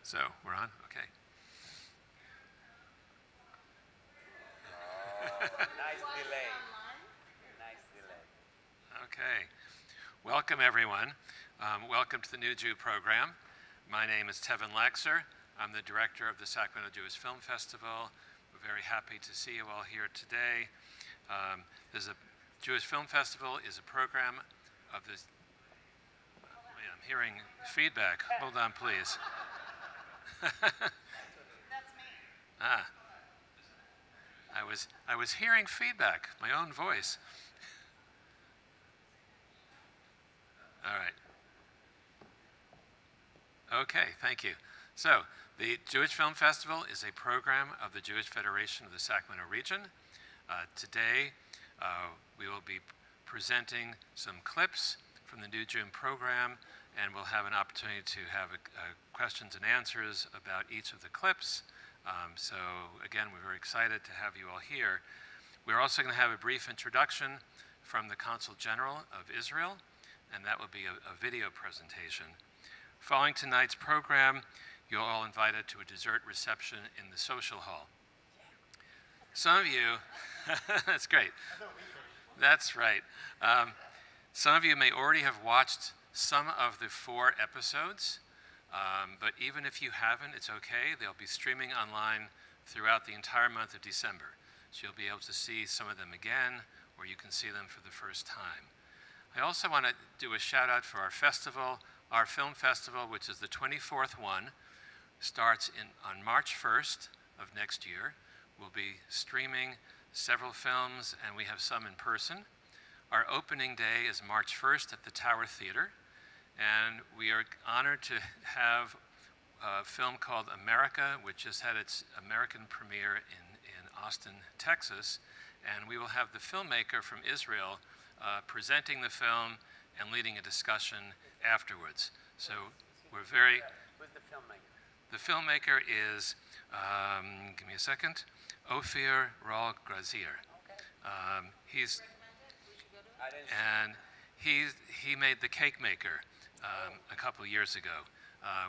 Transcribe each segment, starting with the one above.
So we're on? Okay. Nice delay. Nice delay. Okay. Welcome, everyone. Welcome to the New Jew program. My name is Tevin Laxer. I'm the director of the Sacramento Jewish Film Festival. We're very happy to see you all here today. There's a Jewish Film Festival is a program of this. Wait, I'm hearing feedback. Hold on, please. That's me. Ah. I was hearing feedback, my own voice. All right. Okay, thank you. So, the Jewish Film Festival is a program of the Jewish Federation of the Sacramento region. Today, we will be presenting some clips from the New Jew program, and we'll have an opportunity to have questions and answers about each of the clips. So again, we're very excited to have you all here. We're also going to have a brief introduction from the Consul General of Israel, and that will be a video presentation. Following tonight's program, you're all invited to a dessert reception in the social hall. Some of you, that's great. That's right. Some of you may already have watched some of the 4 episodes, but even if you haven't, it's okay. They'll be streaming online throughout the entire month of December. So you'll be able to see some of them again, or you can see them for the first time. I also want to do a shout out for our festival. Our film festival, which is the 24th one, starts on March 1st of next year. We'll be streaming several films, and we have some in person. Our opening day is March 1st at the Tower Theater. And we are honored to have a film called America, which just had its American premiere in Austin, Texas. And we will have the filmmaker from Israel presenting the film and leading a discussion afterwards. So we're very... Who's the filmmaker? The filmmaker is, give me a second, Ophir Raul Grazier. Okay. And he made The Cake Maker a couple years ago,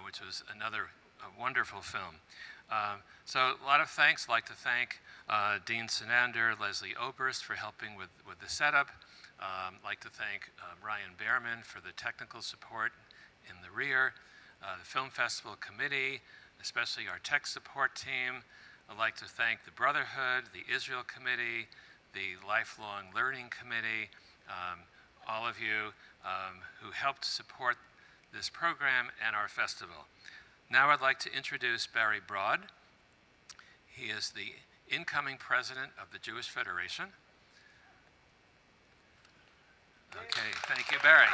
which was another wonderful film. So a lot of thanks. I'd like to thank Dean Sinander, Leslie Oberst for helping with the setup. I'd like to thank Ryan Behrman for the technical support in the rear, the Film Festival Committee, especially our tech support team. I'd like to thank the Brotherhood, the Israel Committee, the Lifelong Learning Committee, all of you who helped support this program and our festival. Now I'd like to introduce Barry Broad. He is the incoming president of the Jewish Federation. Okay, thank you, Barry.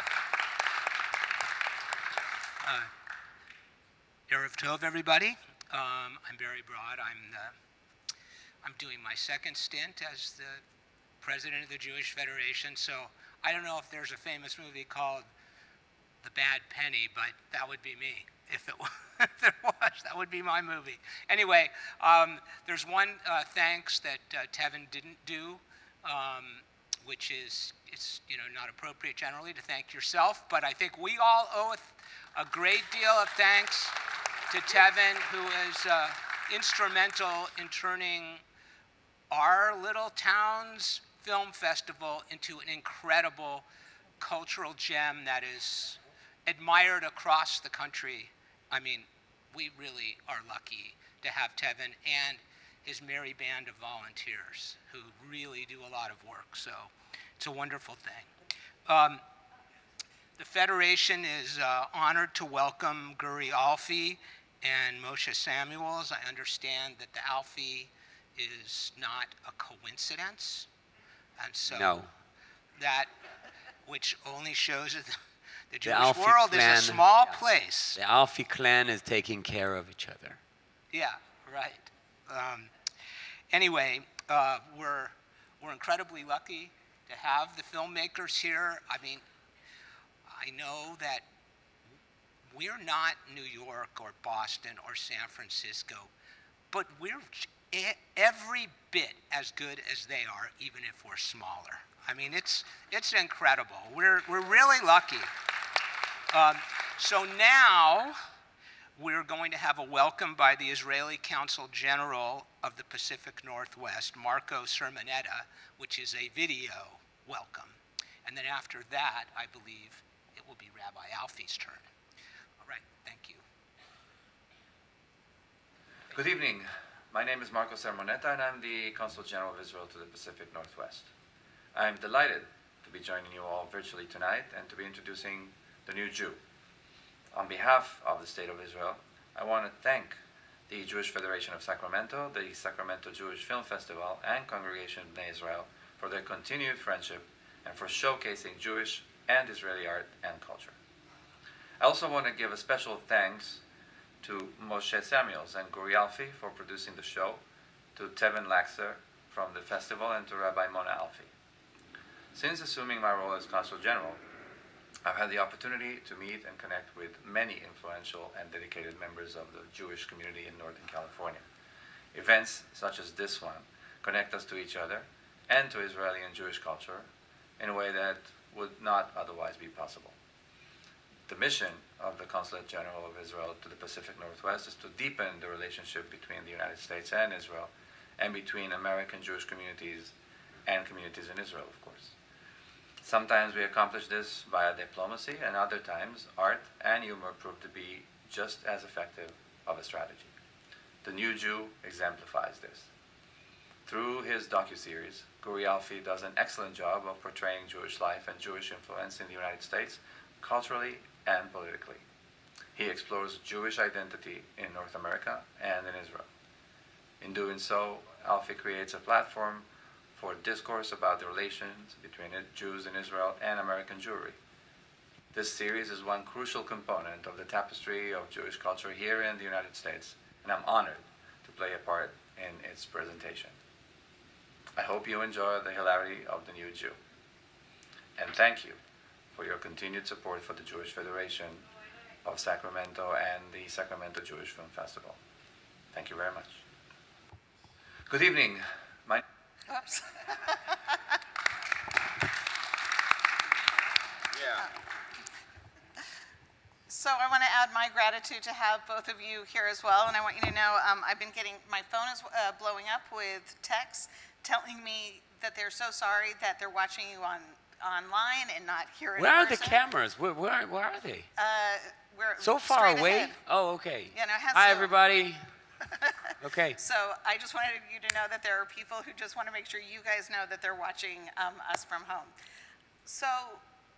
Erev Tov, everybody. I'm Barry Broad. I'm doing my second stint as the president of the Jewish Federation, so I don't know if there's a famous movie called The Bad Penny, but that would be me. If there was, that would be my movie. Anyway, there's one thanks that Tevin didn't do, which is, it's not appropriate generally to thank yourself, but I think we all owe a great deal of thanks to Tevin, who is instrumental in turning our little town's film festival into an incredible cultural gem that is admired across the country. I mean, we really are lucky to have Tevin and his merry band of volunteers who really do a lot of work, so it's a wonderful thing. The Federation is honored to welcome Guri Alfi and Moshe Samuels. I understand that the Alfi is not a coincidence, and so No. that, which only shows that the Jewish world is a small place. The Alfi clan is taking care of each other. Yeah, right. Anyway, we're incredibly lucky to have the filmmakers here. I mean, I know that we're not New York or Boston or San Francisco, but we're every bit as good as they are, even if we're smaller. I mean, it's we're really lucky. So now we're going to have a welcome by the Israeli Consul General of the Pacific Northwest, Marco Sermonetta, which is a video welcome. And then after that, I believe it will be Rabbi Alfi's turn. All right, thank you. Good evening. My name is Marco Sermonetta, and I'm the Consul General of Israel to the Pacific Northwest. I'm delighted to be joining you all virtually tonight and to be introducing the new Jew. On behalf of the State of Israel, I want to thank the Jewish Federation of Sacramento, the Sacramento Jewish Film Festival, and Congregation Bnei Israel for their continued friendship and for showcasing Jewish and Israeli art and culture. I also want to give a special thanks to Moshe Samuels and Guri Alfi for producing the show, to Tevin Laxer from the festival, and to Rabbi Mona Alfi. Since assuming my role as Consul General, I've had the opportunity to meet and connect with many influential and dedicated members of the Jewish community in Northern California. Events such as this one connect us to each other and to Israeli and Jewish culture in a way that would not otherwise be possible. The mission of the Consulate General of Israel to the Pacific Northwest is to deepen the relationship between the United States and Israel, and between American Jewish communities and communities in Israel, of course. Sometimes we accomplish this via diplomacy, and other times art and humor prove to be just as effective of a strategy. The New Jew exemplifies this. Through his docuseries, Guri Alfi does an excellent job of portraying Jewish life and Jewish influence in the United States, culturally and politically. He explores Jewish identity in North America and in Israel. In doing so, Alfi creates a platform for discourse about the relations between Jews in Israel and American Jewry. This series is one crucial component of the tapestry of Jewish culture here in the United States, and I'm honored to play a part in its presentation. I hope you enjoy the hilarity of the new Jew. And thank you for your continued support for the Jewish Federation of Sacramento and the Sacramento Jewish Film Festival. Thank you very much. Good evening. Oops. Yeah. So I want to add my gratitude to have both of you here as well, and I want you to know I've been getting, my phone is blowing up with texts telling me that they're so sorry that they're watching you online and not here in Where are person. the cameras? Where are they? We're So far straight away? ahead. Oh, okay. Yeah, no, it has Hi, to- everybody. Okay. So I just wanted you to know that there are people who just want to make sure you guys know that they're watching us from home. So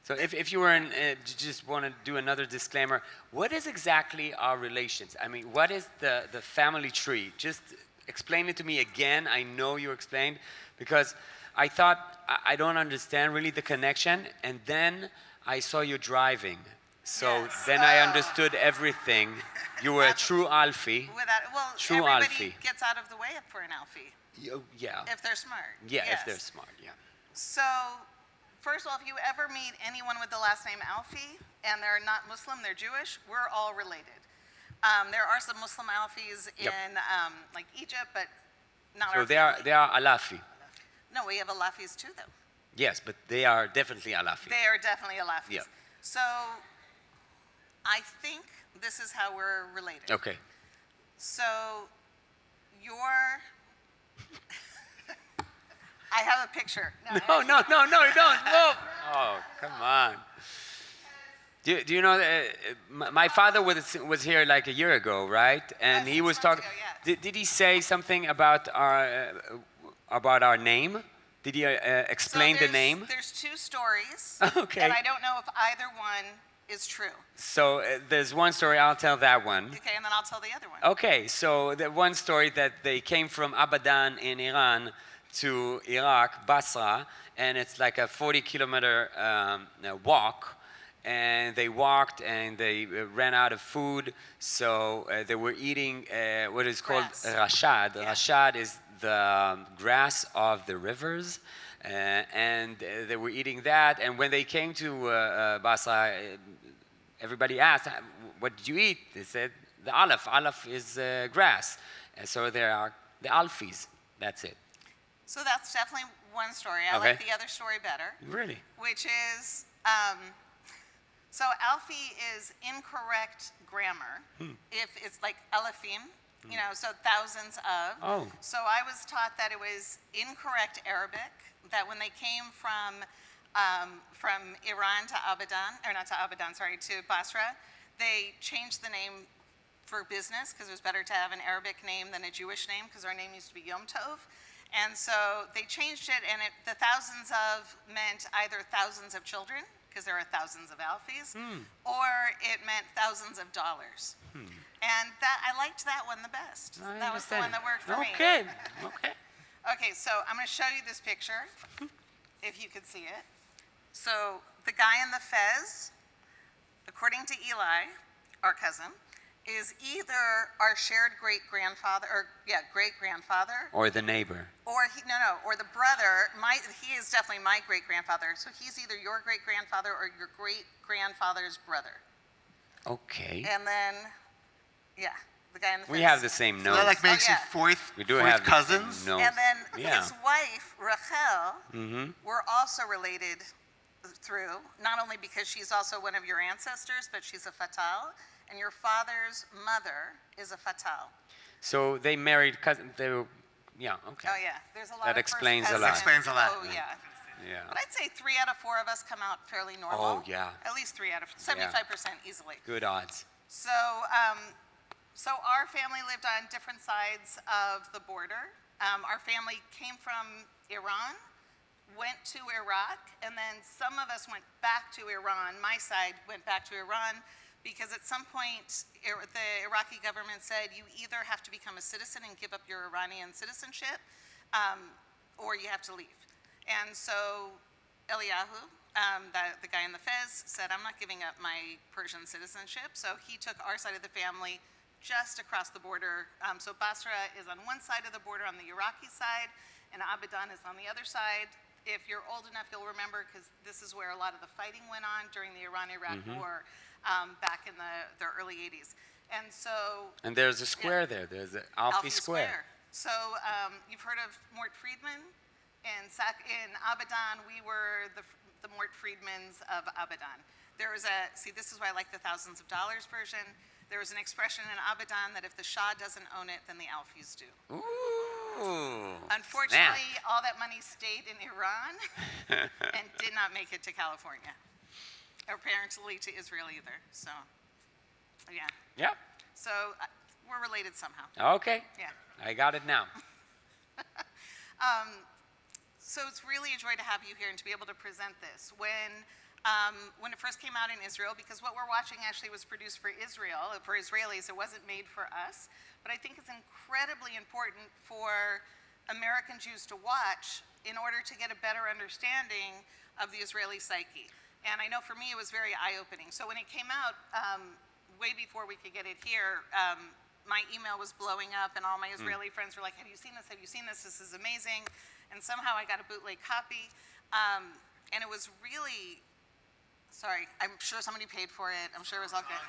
if you were in, just want to do another disclaimer, what is exactly our relations? I mean, what is the family tree? Just explain it to me again. I know you explained, because I thought I don't understand really the connection, and then I saw you driving. So Yes. then I understood everything. You were a true Alfi. True everybody Alfi. gets out of the way for an Alfi Yeah. if they're smart. Yeah, Yes. if they're smart, yeah. So, first of all, if you ever meet anyone with the last name Alfi and they're not Muslim, they're Jewish, we're all related. There are some Muslim Alfis Yep. in like Egypt, but not So our they are family. Alafi. No, we have Alafis too, though. Yes, but they are definitely Alafi. They are definitely Alafis. Yeah. So, I think this is how we're related. Okay. So, you're... I have a picture. No, you don't. No. Oh, come on. Do you know, my father was here like a year ago, right? And he 6 was months talking. ago, yeah. Did he say something about our name? Did he explain the name? There's two stories. Okay. And I don't know if either one is true. So there's one story, I'll tell that one. Okay, and then I'll tell the other one. Okay, so the one story that they came from Abadan in Iran to Iraq, Basra, and it's like a 40-kilometer walk. And they walked and they ran out of food, so they were eating what is called rashad. Yeah. Rashad is the grass of the rivers, and they were eating that. And when they came to Basra, everybody asked, "What did you eat?" They said, "The alaf. Alaf is grass." And so there are the alfis. That's it. So that's definitely one story. I Okay. like the other story better, Really? which is, so Alfie is incorrect grammar if it's like Alfim, you know, so thousands of. Oh. So I was taught that it was incorrect Arabic, that when they came from Iran to Abadan, or not to Abadan, sorry, to Basra, they changed the name for business because it was better to have an Arabic name than a Jewish name because our name used to be Yom Tov. And so they changed it, and the thousands of meant either thousands of children, because there are thousands of Alfis, or it meant thousands of dollars. And that I liked that one the best. I That was the one understand. that worked for me. Okay. Okay. Okay, so I'm going to show you this picture, if you could see it. So the guy in the fez, according to Eli, our cousin, is either our shared great-grandfather, or great-grandfather, Or the neighbor. or or the brother. He is definitely my great-grandfather. So he's either your great-grandfather or your great-grandfather's brother. Okay. And then, the guy in the We fez. have the same So nose. that like makes yeah. you fourth, We do fourth have the same cousins. nose. And then Yeah. his wife, Rachel, Mm-hmm. we're also related through, not only because she's also one of your ancestors, but she's a fatal, and your father's mother is a fatal. So they married cousin. They were, yeah. Okay. Oh, yeah, there's a lot That of first explains a cousins. lot. Explains a lot. Oh, yeah. Yeah. But I'd say 3 out of 4 of us come out fairly normal. Oh, yeah. At least 3 out of 75% easily. Good odds. So, so our family lived on different sides of the border. Our family came from Iran, went to Iraq, and then some of us went back to Iran. My side went back to Iran because at some point the Iraqi government said you either have to become a citizen and give up your Iranian citizenship, or you have to leave. And so Eliyahu, the guy in the fez, said, I'm not giving up my Persian citizenship. So he took our side of the family just across the border. So Basra is on one side of the border on the Iraqi side, and Abadan is on the other side. If you're old enough, you'll remember, because this is where a lot of the fighting went on during the Iran-Iraq war back in the early 80s. And so... And there's a square there. There's an Alfi Square. So you've heard of Mort Friedman? In Abadan, we were the Mort Friedmans of Abadan. There was this is why I like the thousands of dollars version. There was an expression in Abadan that if the Shah doesn't own it, then the Alfis do. Ooh. Unfortunately, all that money stayed in Iran and did not make it to California. Apparently to Israel either, so, yeah. Yeah. So we're related somehow, Okay. yeah. I got it now. So it's really a joy to have you here and to be able to present this. When it first came out in Israel, because what we're watching actually was produced for Israel, for Israelis, it wasn't made for us, but I think it's incredibly important for American Jews to watch in order to get a better understanding of the Israeli psyche. And I know for me it was very eye-opening. So when it came out, way before we could get it here, my email was blowing up and all my Israeli friends were like, have you seen this? Have you seen this? This is amazing. And somehow I got a bootleg copy. And it was really, sorry, I'm sure somebody paid for it. I'm sure it was all good.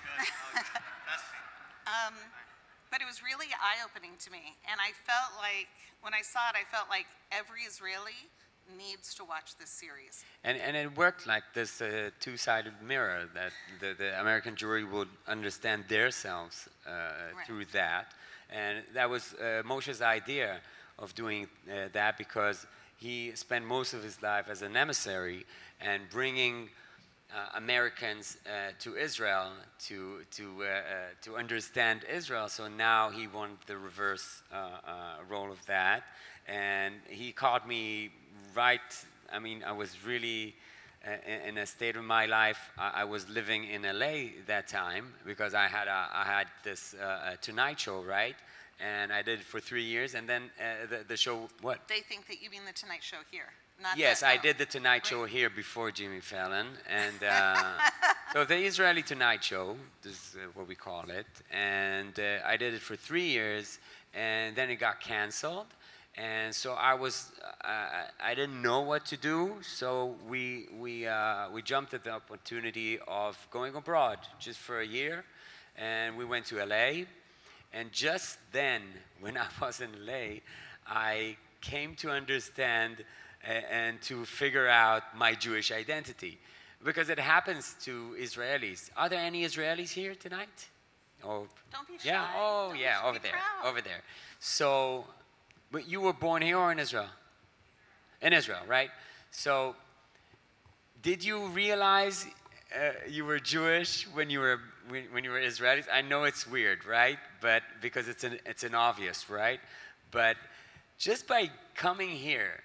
But it was really eye-opening to me. And I felt like, when I saw it, I felt like every Israeli needs to watch this series. And it worked like this two-sided mirror, that the American jury would understand themselves through that. And that was Moshe's idea of doing that, because he spent most of his life as an emissary and bringing Americans to Israel to understand Israel. So now he wanted the reverse role of that, and he caught me right. I mean, I was really in a state of my life. I was living in LA that time because I had this Tonight Show, right? And I did it for 3 years, and then the show, what? They think that you mean the Tonight Show here, not Yes, that, I did the Tonight Show here before Jimmy Fallon, and so the Israeli Tonight Show, this is what we call it, and I did it for 3 years, and then it got canceled, and so I didn't know what to do, so we jumped at the opportunity of going abroad just for a year, and we went to LA. And just then, when I was in LA, I came to understand and to figure out my Jewish identity, because it happens to Israelis. Are there any Israelis here tonight? Oh, Don't be shy. yeah. Oh, Don't yeah. be Over there. proud. Over there. So, but you were born here or in Israel? In Israel, right? So, did you realize you were Jewish when you were Israelis? I know it's weird, right? But because it's an obvious, right? But just by coming here,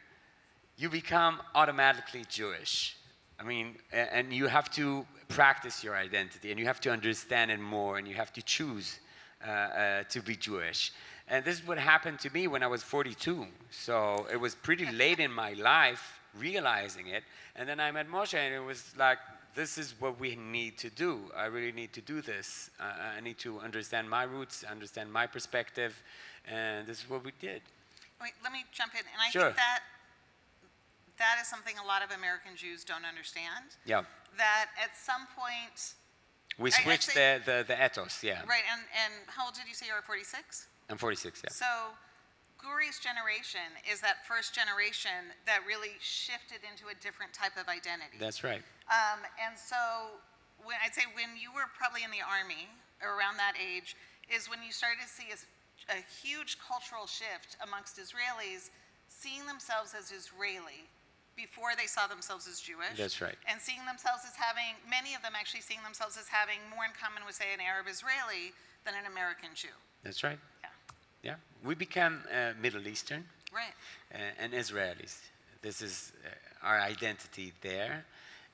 you become automatically Jewish. I mean, and you have to practice your identity, and you have to understand it more, and you have to choose to be Jewish. And this is what happened to me when I was 42. So it was pretty late in my life realizing it. And then I met Moshe, and it was like, this is what we need to do. I really need to do this. I need to understand my roots, understand my perspective, and this is what we did. Wait, let me jump in. And I Sure. think that is something a lot of American Jews don't understand. Yeah. That at some point, We I switched actually- the ethos, yeah. right, and how old did you say you were, 46? I'm 46, yeah. So Guri's generation is that first generation that really shifted into a different type of identity. That's right. And so I'd say when you were probably in the army, or around that age, is when you started to see a huge cultural shift amongst Israelis, seeing themselves as Israeli before they saw themselves as Jewish. That's right. And seeing themselves as having, many of them actually seeing themselves as having more in common with, say, an Arab Israeli than an American Jew. That's right. Yeah. Yeah. We became Middle Eastern Right. and Israelis. This is our identity there.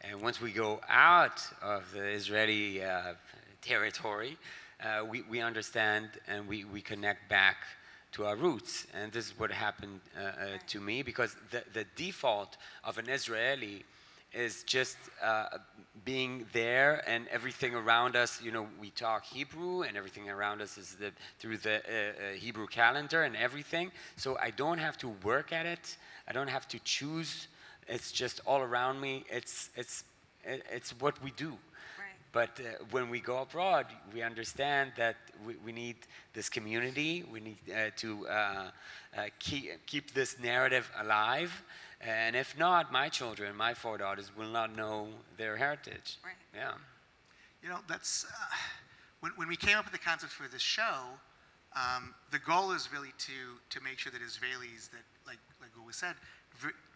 And once we go out of the Israeli territory, we understand and we connect back to our roots. And this is what happened to me, because the default of an Israeli is just being there, and everything around us, you know, we talk Hebrew, and everything around us is through the Hebrew calendar and everything. So I don't have to work at it. I don't have to choose. It's just all around me. It's what we do. But when we go abroad, we understand that we need this community. We need to keep this narrative alive. And if not, my children, my 4 daughters, will not know their heritage. Right. Yeah. You know, that's when we came up with the concept for this show. The goal is really to make sure that Israelis that, like Guri said,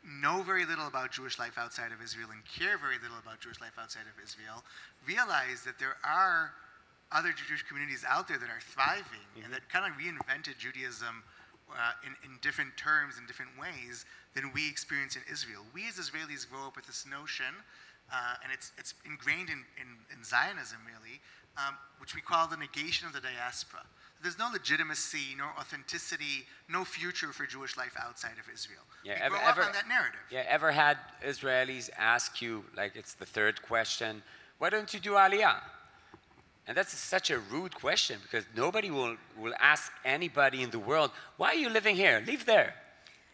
know very little about Jewish life outside of Israel and care very little about Jewish life outside of Israel, realize that there are other Jewish communities out there that are thriving and that kind of reinvented Judaism in different terms, in different ways than we experience in Israel. We as Israelis grow up with this notion, and it's ingrained in Zionism really, which we call the negation of the diaspora. There's no legitimacy, no authenticity, no future for Jewish life outside of Israel. Yeah, we grow up on that narrative. Yeah, ever had Israelis ask you, like it's the third question, why don't you do Aliyah? And that's such a rude question, because nobody will ask anybody in the world, why are you living here? Live there.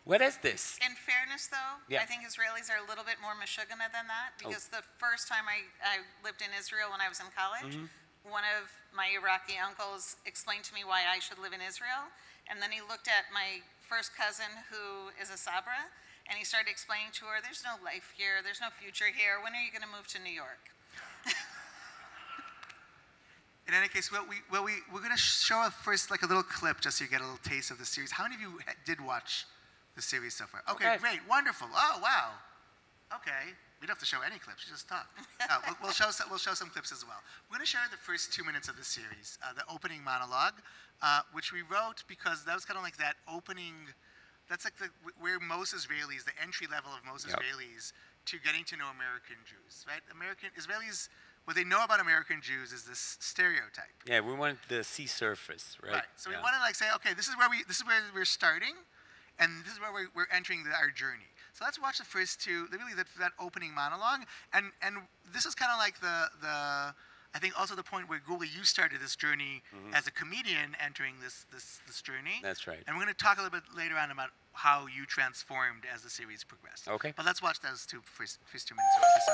What is this? In fairness, though, Yeah. I think Israelis are a little bit more meshugana than that, because the first time I lived in Israel when I was in college, one of my Iraqi uncles explained to me why I should live in Israel, and then he looked at my first cousin, who is a Sabra, and he started explaining to her, there's no life here, there's no future here, when are you going to move to New York? In any case, we're going to show first like a little clip just so you get a little taste of the series. How many of you did watch the series so far? Okay, great, wonderful. Oh, wow. Okay, we don't have to show any clips, just talk. We'll show some clips as well. We're going to share the first 2 minutes of the series, the opening monologue, which we wrote because that was kind of like that opening. That's like where most Israelis, the entry level of most Israelis to getting to know American Jews, right? Israelis. What they know about American Jews is this stereotype. Yeah, we wanted the sea surface, right? So we want to like say, okay, this is where we're starting, and this is where we're entering our journey. So let's watch the first two, that opening monologue, and this is kind of like the I think also the point where Guri, you started this journey as a comedian entering this journey. That's right. And we're going to talk a little bit later on about how you transformed as the series progressed. Okay. But let's watch those first 2 minutes of this.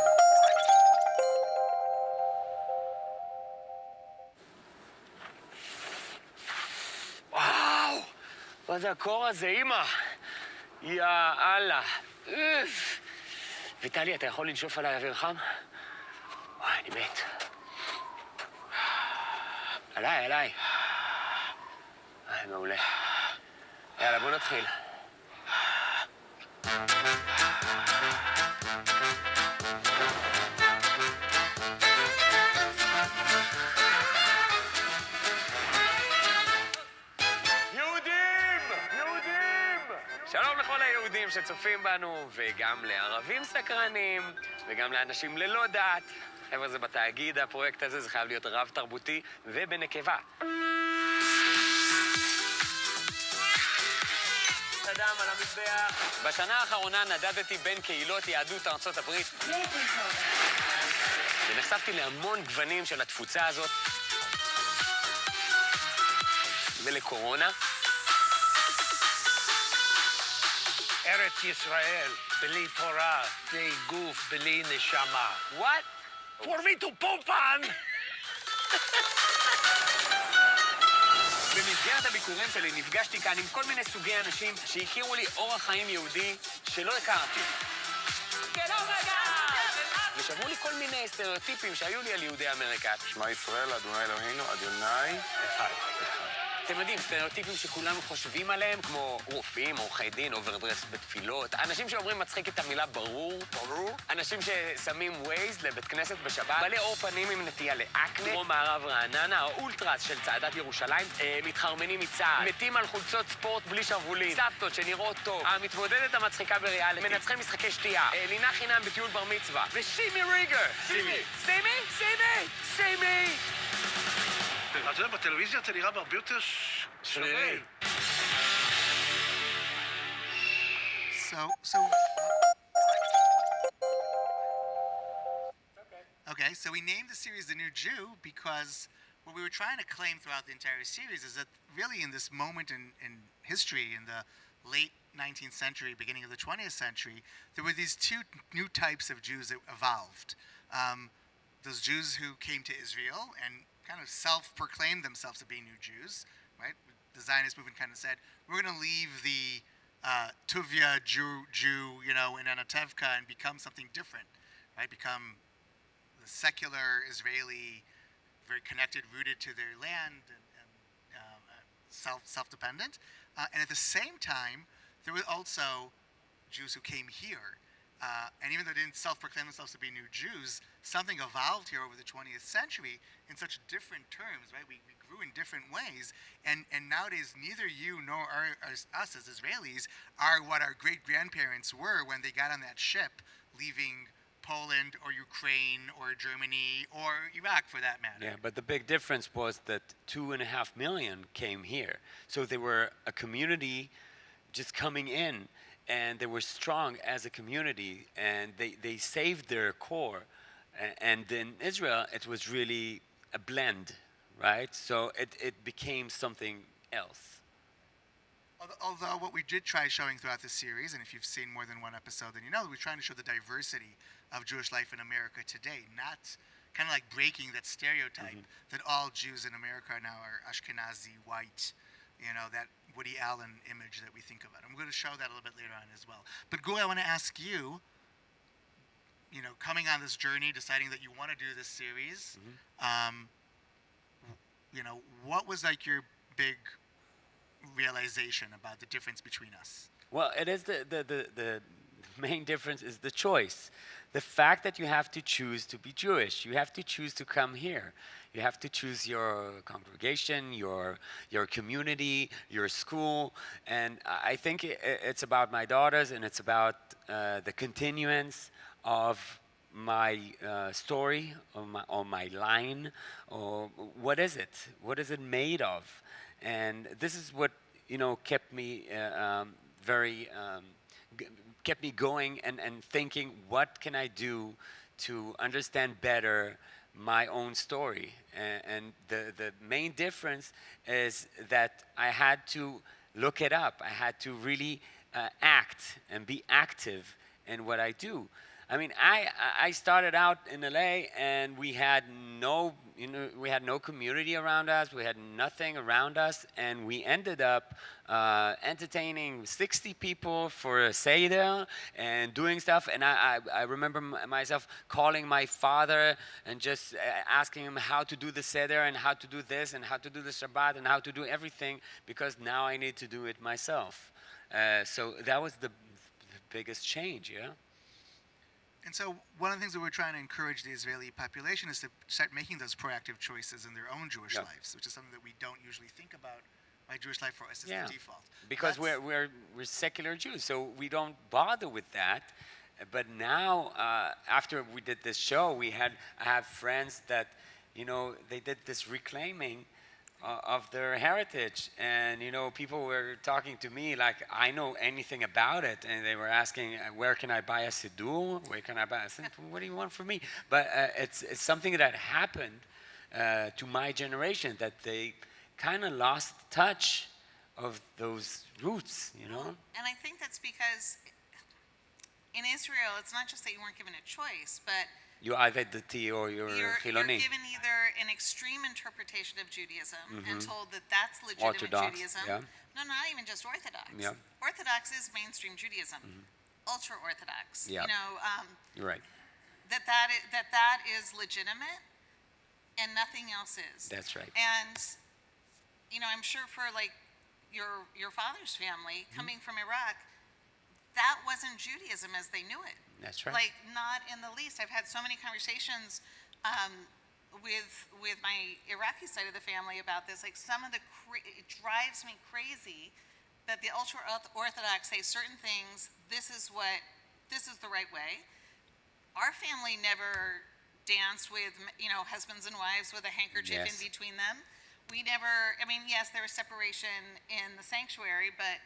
וואו, מה זה הקור הזה, אמא? יאללה. ויטלי, אתה יכול לנשוף עליי אוויר חם? וואי, אני מת. עליי. מעולה. יאללה, בוא נתחיל. שלום לכל היהודים שצופים בנו, וגם לערבים סקרנים, וגם לאנשים ללא דת. חבר'ה, זה בתאגיד, הפרויקט הזה, זה חייב להיות רב-תרבותי ובנקבה. אדם על המזבח. בשנה האחרונה נדדתי בין קהילות יהדות ארצות הברית. ונחשפתי להמון גוונים של התפוצה הזאת. ולקורונה. ארץ ישראל, בלי תורה, בלי גוף, בלי נשמה. What? For me to poop on! במסגרת הביקורים שלי נפגשתי כאן עם כל מיני סוגי אנשים שהכירו לי אורח חיים יהודי שלא הכרתי. ושברו לי כל מיני סטריאוטיפים שהיו לי על יהודי אמריקה. שמע ישראל, אדוני אלוהינו, אדוני אחד. אתם יודעים, סטריאוטיפים שכולנו חושבים עליהם, כמו רופאים, עורכי דין, אוברדרס בתפילות, אנשים שאומרים מצחיק את המילה ברור, אנשים ששמים ווייז לבית כנסת בשבת, בעלי אור פנים עם נטייה לאקנה, כמו מערב רעננה, האולטרס של צעדת ירושלים, מתחרמנים מצה"ל, מתים על חולצות ספורט בלי שרוולים, סבתות שנראות טוב, המתמודדת המצחיקה בריאליטי, מנצחי משחקי שתייה, לינה חינם בטיול בר מצווה, ושימי ריגר! שימי! אתה יודע, בטלוויזיה אתה נראה בהרבה יותר שרירי. Okay, so we named the series The New Jew because what we were trying to claim throughout the entire series is that really in this moment in history, in the late 19th century, beginning of the 20th century, there were these two new types of Jews that evolved. Those Jews who came to Israel and kind of self-proclaimed themselves to be new Jews, right? The Zionist movement kind of said, we're going to leave the Tuvia Jew, you know, in Anatevka and become something different, right? Become the secular Israeli, very connected, rooted to their land, and self-dependent. And at the same time, there were also Jews who came here. And even though they didn't self-proclaim themselves to be new Jews, something evolved here over the 20th century in such different terms, right? We grew in different ways. And nowadays, neither you nor us as Israelis are what our great-grandparents were when they got on that ship leaving Poland or Ukraine or Germany or Iraq, for that matter. Yeah, but the big difference was that 2.5 million came here. So they were a community just coming in. And they were strong as a community, and they saved their core. And in Israel, it was really a blend, right? So it became something else. Although what we did try showing throughout this series, and if you've seen more than one episode, then you know we're trying to show the diversity of Jewish life in America today, not kind of like breaking that stereotype that all Jews in America now are Ashkenazi, white, you know, that Woody Allen image that we think about. I'm going to show that a little bit later on as well. But Guri, I want to ask you, you know, coming on this journey, deciding that you want to do this series, you know, what was like your big realization about the difference between us? Well, it is the main difference is the choice. The fact that you have to choose to be Jewish, you have to choose to come here. You have to choose your congregation, your community, your school, and I think it's about my daughters, and it's about the continuance of my story, or my line, or what is it? What is it made of? And this is what, you know, kept me kept me going and thinking, what can I do to understand better my own story? And the main difference is that I had to look it up. I had to really act and be active in what I do. I mean, I started out in LA, and we had no we had no community around us. We had nothing around us, and we ended up entertaining 60 people for a seder and doing stuff. And I remember myself calling my father and just asking him how to do the seder and how to do this and how to do the Shabbat and how to do everything, because now I need to do it myself. So that was the biggest change, yeah. And so one of the things that we're trying to encourage the Israeli population is to start making those proactive choices in their own Jewish lives, which is something that we don't usually think about. My Jewish life for us is the default. Because we're secular Jews, so we don't bother with that. But now, after we did this show, I have friends that, they did this reclaiming of their heritage, and people were talking to me like I know anything about it, and they were asking, where can I buy a siddur? Where can I buy? I said, what do you want from me? But it's something that happened to my generation, that they kind of lost touch of those roots, And I think that's because in Israel, it's not just that you weren't given a choice, but you're either Dati or you're Chiloni. You're given either an extreme interpretation of Judaism and told that that's legitimate Orthodox, Judaism. yeah. No, not even just Orthodox. Yeah. Orthodox is mainstream Judaism. Ultra Orthodox. Yeah. You're right. That is legitimate, and nothing else is. That's right. And I'm sure for like your father's family coming from Iraq, that wasn't Judaism as they knew it. That's right. Like, not in the least. I've had so many conversations with my Iraqi side of the family about this. Like, it drives me crazy that the ultra-Orthodox say certain things, this is the right way. Our family never danced with, husbands and wives with a handkerchief in between them. We never, yes, there was separation in the sanctuary, but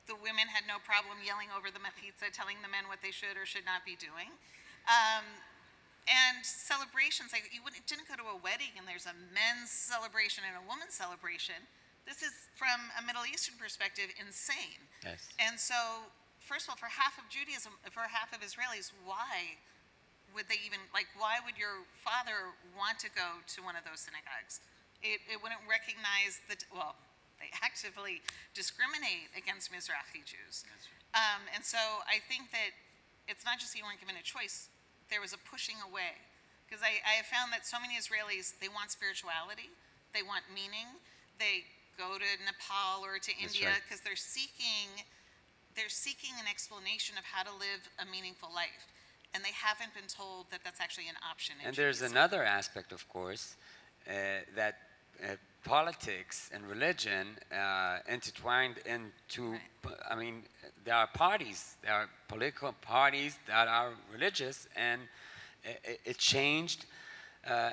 the women had no problem yelling over the mechitza, telling the men what they should or should not be doing. And celebrations, like you didn't go to a wedding and there's a men's celebration and a woman's celebration. This is, from a Middle Eastern perspective, insane. Yes. And so, first of all, for half of Judaism, for half of Israelis, why would they even, why would your father want to go to one of those synagogues? It wouldn't recognize they actively discriminate against Mizrahi Jews. And so I think that it's not just that you weren't given a choice, there was a pushing away. Because I have found that so many Israelis, they want spirituality, they want meaning, they go to Nepal or to India because they're seeking an explanation of how to live a meaningful life. And they haven't been told that that's actually an option in And there's Judaism. another aspect, of course, that politics and religion intertwined into, there are parties, there are political parties that are religious, and it changed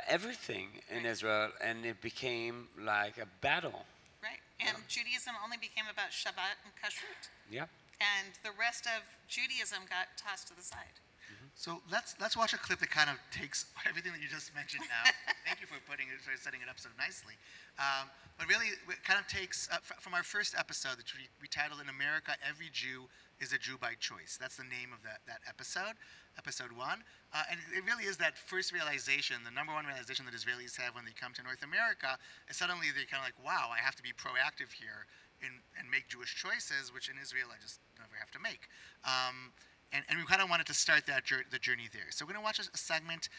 everything in Israel, and it became like a battle. Right, and Judaism only became about Shabbat and Kashrut. Yeah. And the rest of Judaism got tossed to the side. So let's watch a clip that kind of takes everything that you just mentioned now. Thank you for setting it up so nicely. But really, it kind of takes from our first episode, which we titled "In America, Every Jew is a Jew by Choice." That's the name of that episode, episode 1. And it really is that first realization, the number one realization that Israelis have when they come to North America, is suddenly they're kind of like, wow, I have to be proactive here and make Jewish choices, which in Israel I just never have to make. And we kind of wanted to start the journey there. So we're going to watch a segment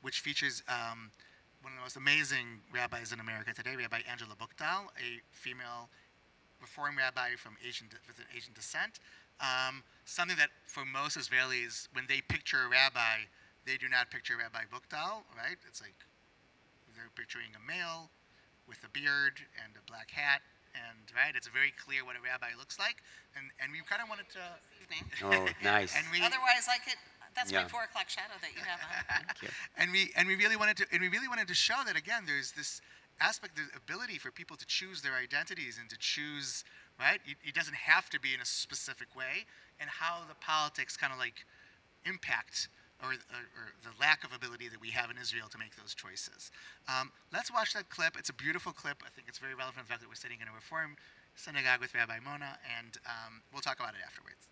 which features one of the most amazing rabbis in America today, Rabbi Angela Buchdahl, a female Reform rabbi with an Asian descent. Something that for most Israelis, when they picture a rabbi, they do not picture Rabbi Buchdahl, right? It's like they're picturing a male with a beard and a black hat. And it's very clear what a rabbi looks like, and we kind of wanted to. Evening. Oh, nice. Otherwise, that's my 4 o'clock shadow that you have on. Thank you. And we really wanted to show that again. There's this aspect, the ability for people to choose their identities and to choose. Right, it doesn't have to be in a specific way, and how the politics kind of impact or the lack of ability that we have in Israel to make those choices. Let's watch that clip. It's a beautiful clip. I think it's very relevant to the fact that we're sitting in a Reform synagogue with Rabbi Mona, and we'll talk about it afterwards.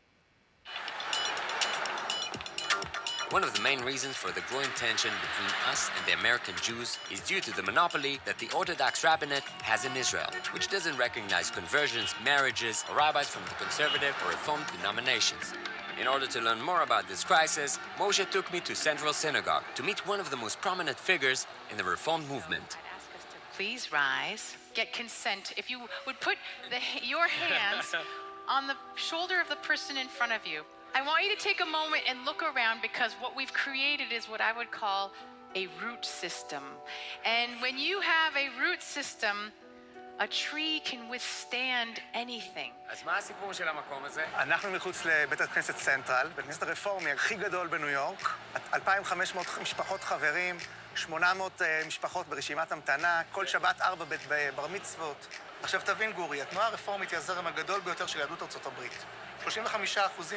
One of the main reasons for the growing tension between us and the American Jews is due to the monopoly that the Orthodox rabbinate has in Israel, which doesn't recognize conversions, marriages, or rabbis from the conservative or Reformed denominations. In order to learn more about this crisis, Moshe took me to Central Synagogue to meet one of the most prominent figures in the Reformed movement. Please rise. Get consent. If you would put your hands on the shoulder of the person in front of you. I want you to take a moment and look around, because what we've created is what I would call a root system. And when you have a root system, a tree can withstand anything. אז מה הסיפור של המקום הזה? אנחנו מחוץ לבית הכנסת סנטרל, בית הכנסת הרפורמי הכי גדול בניו יורק, 2,500 משפחות חברים, 800 משפחות ברשימת המתנה, כל שבת 4 בר מצוות. עכשיו תבין גורי, התנועה הרפורמית היא הזרם הגדול ביותר של יהדות ארצות הברית. 35%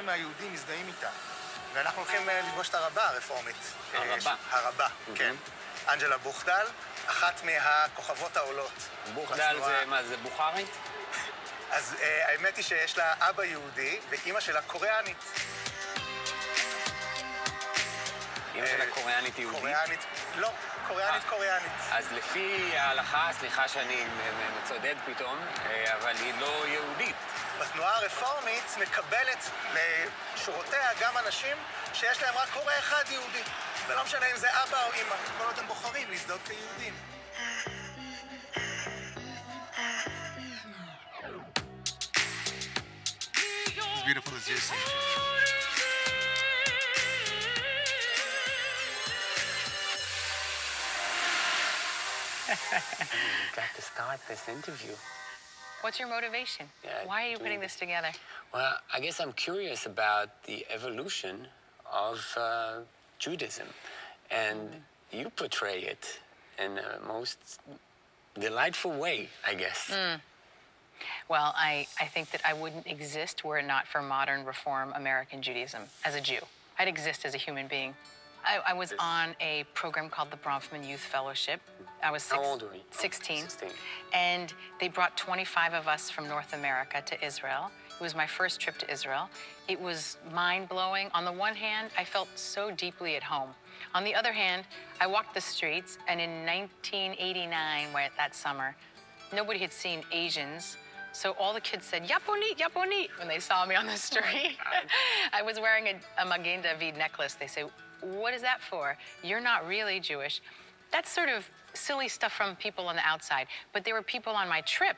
מהיהודים מזדהים איתה. ואנחנו הולכים לפגוש את הרבה הרפורמית. הרבה, כן. אנג'לה בוכדל, אחת מהכוכבות העולות. בוכדל זה מה, זה בוכרית? אז האמת היא שיש לה אבא יהודי ואימא שלה קוריאנית. אימא שלה קוריאנית יהודית? קוריאנית, לא, קוריאנית. אז לפי ההלכה, סליחה שאני מצודד פתאום, אבל היא לא יהודית. בתנועה הרפורמית מקבלת לשורותיה גם אנשים שיש להם רק הורה אחד יהודי. ולא משנה אם זה אבא או אמא, כל עוד הם בוחרים להזדהות כיהודים. As beautiful as you see. Got to start this interview. What's your motivation? Yeah, Why are you putting this together? Well, I guess I'm curious about the evolution of Judaism, and you portray it in a most delightful way, I guess. Well, I think that I wouldn't exist were it not for modern Reform American Judaism as a Jew. I'd exist as a human being. I was on a program called the Bronfman Youth Fellowship. I was How old were you? 16. 16. And they brought 25 of us from North America to Israel. It was my first trip to Israel. It was mind-blowing. On the one hand, I felt so deeply at home. On the other hand, I walked the streets, and in 1989, that summer, nobody had seen Asians. So all the kids said, Yaponit, Yaponit, when they saw me on the street. I was wearing a Magen David necklace. They say, what is that for? You're not really Jewish. That's sort of silly stuff from people on the outside. But there were people on my trip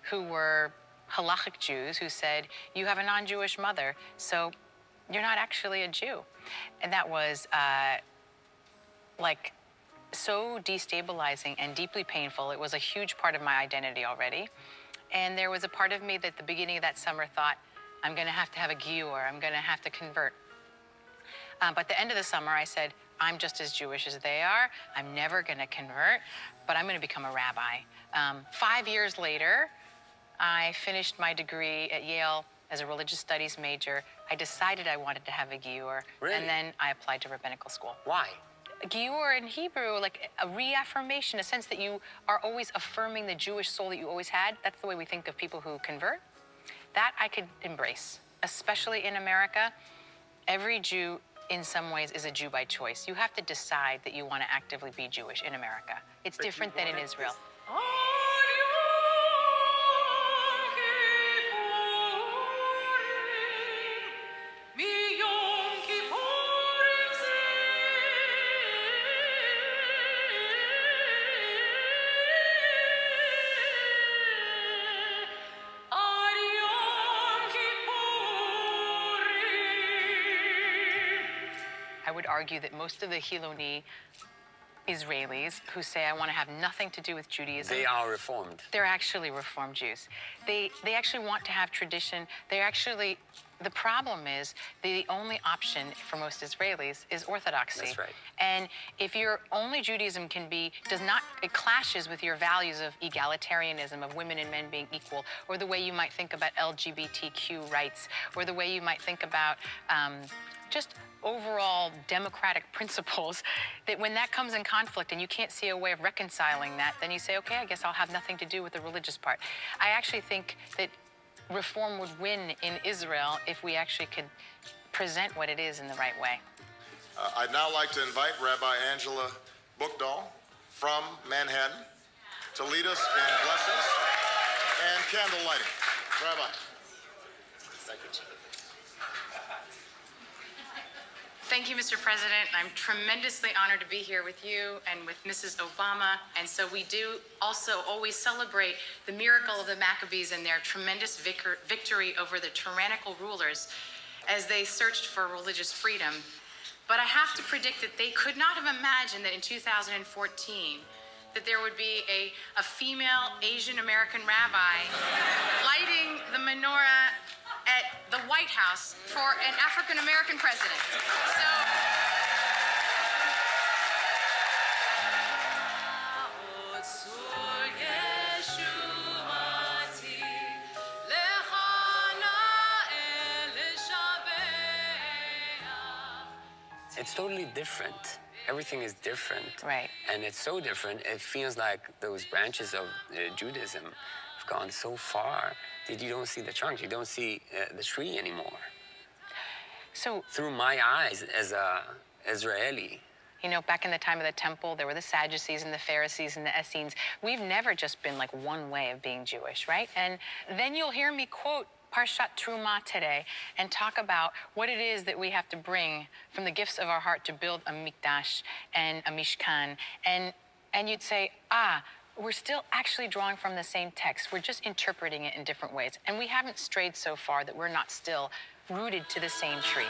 who were halachic Jews who said, you have a non-Jewish mother, so you're not actually a Jew. And that was like so destabilizing and deeply painful. It was a huge part of my identity already. And there was a part of me that at the beginning of that summer thought, I'm going to have a giur, I'm going to have to convert. But at the end of the summer, I said, I'm just as Jewish as they are. I'm never going to convert, but I'm going to become a rabbi. 5 years later, I finished my degree at Yale as a religious studies major. I decided I wanted to have a giur, Really? and then I applied to rabbinical school. Why? Giur in Hebrew, like a reaffirmation, a sense that you are always affirming the Jewish soul that you always had. That's the way we think of people who convert. That I could embrace, especially in America. Every Jew, in some ways, is a Jew by choice. You have to decide that you want to actively be Jewish in America. It's different than in Israel. I would argue that most of the Hiloni Israelis who say, I want to have nothing to do with Judaism. They are Reformed. They're actually Reform Jews. They actually want to have tradition. They're actually, the problem is the only option for most Israelis is Orthodoxy. That's right. And if your only Judaism can be, it clashes with your values of egalitarianism, of women and men being equal, or the way you might think about LGBTQ rights, or the way you might think about just overall democratic principles, that when that comes in conflict and you can't see a way of reconciling that, then you say, okay, I guess I'll have nothing to do with the religious part. I actually think that reform would win in Israel if we actually could present what it is in the right way. I'd now like to invite Rabbi Angela Bookdahl from Manhattan to lead us in blessings and candle lighting. Rabbi. Thank you. Thank you, Mr. President. I'm tremendously honored to be here with you and with Mrs. Obama. And so we do also always celebrate the miracle of the Maccabees and their tremendous victory over the tyrannical rulers as they searched for religious freedom. But I have to predict that they could not have imagined that in 2014 that there would be a female Asian American rabbi lighting the menorah at the White House for an African American president. So. It's totally different. Everything is different. Right. And it's so different, it feels like those branches of Judaism have gone so far that you don't see the trunk, you don't see the tree anymore. So through my eyes as a Israeli. You know, back in the time of the temple, there were the Sadducees and the Pharisees and the Essenes. We've never just been like one way of being Jewish, right? And then you'll hear me quote Parshat Truma today and talk about what it is that we have to bring from the gifts of our heart to build a mikdash and a mishkan. And you'd say, we're still actually drawing from the same text. We're just interpreting it in different ways. And we haven't strayed so far that we're not still rooted to the same tree.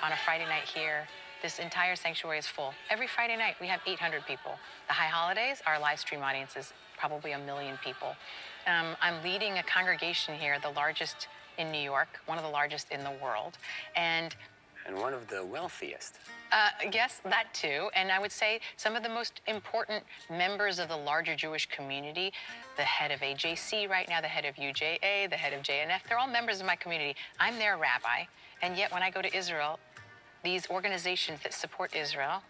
On a Friday night here, this entire sanctuary is full. Every Friday night, we have 800 people. The high holidays, our live stream audience is probably 1 million people. I'm leading a congregation here, the largest in New York, one of the largest in the world, and one of the wealthiest. Yes, that too. And I would say some of the most important members of the larger Jewish community, the head of AJC right now, the head of UJA, the head of JNF, they're all members of my community. I'm their rabbi, and yet when I go to Israel, these organizations that support Israel,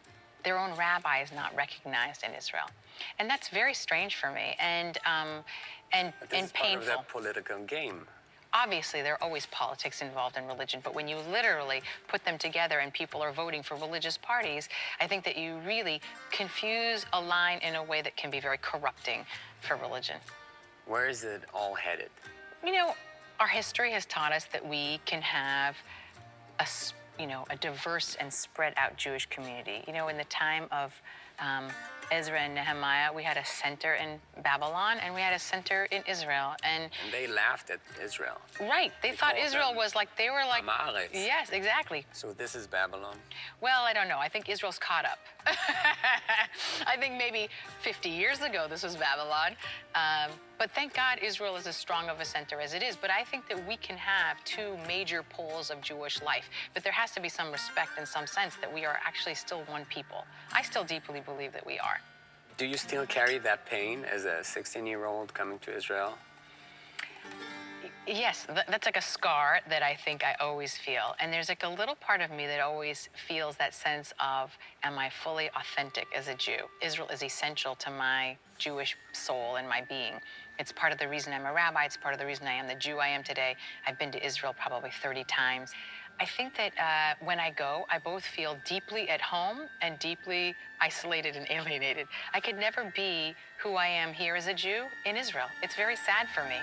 their own rabbi is not recognized in Israel. And that's very strange for me and painful. Part of that political game. Obviously, there are always politics involved in religion, but when you literally put them together and people are voting for religious parties, I think that you really confuse a line in a way that can be very corrupting for religion. Where is it all headed? You know, our history has taught us that we can have a diverse and spread out Jewish community. You know, in the time of Ezra and Nehemiah, we had a center in Babylon and we had a center in Israel. And they laughed at Israel. Right. They thought Israel was like, they were like, Amaretz. Yes, exactly. So this is Babylon? Well, I don't know. I think Israel's caught up. I think maybe 50 years ago this was Babylon. But thank God Israel is as strong of a center as it is. But I think that we can have two major poles of Jewish life. But there has to be some respect and some sense that we are actually still one people. I still deeply believe that we are. Do you still carry that pain as a 16-year-old coming to Israel? Yes, that's like a scar that I think I always feel. And there's like a little part of me that always feels that sense of, am I fully authentic as a Jew? Israel is essential to my Jewish soul and my being. It's part of the reason I'm a rabbi. It's part of the reason I am the Jew I am today. I've been to Israel probably 30 times. I think that when I go, I both feel deeply at home and deeply isolated and alienated. I could never be who I am here as a Jew in Israel. It's very sad for me.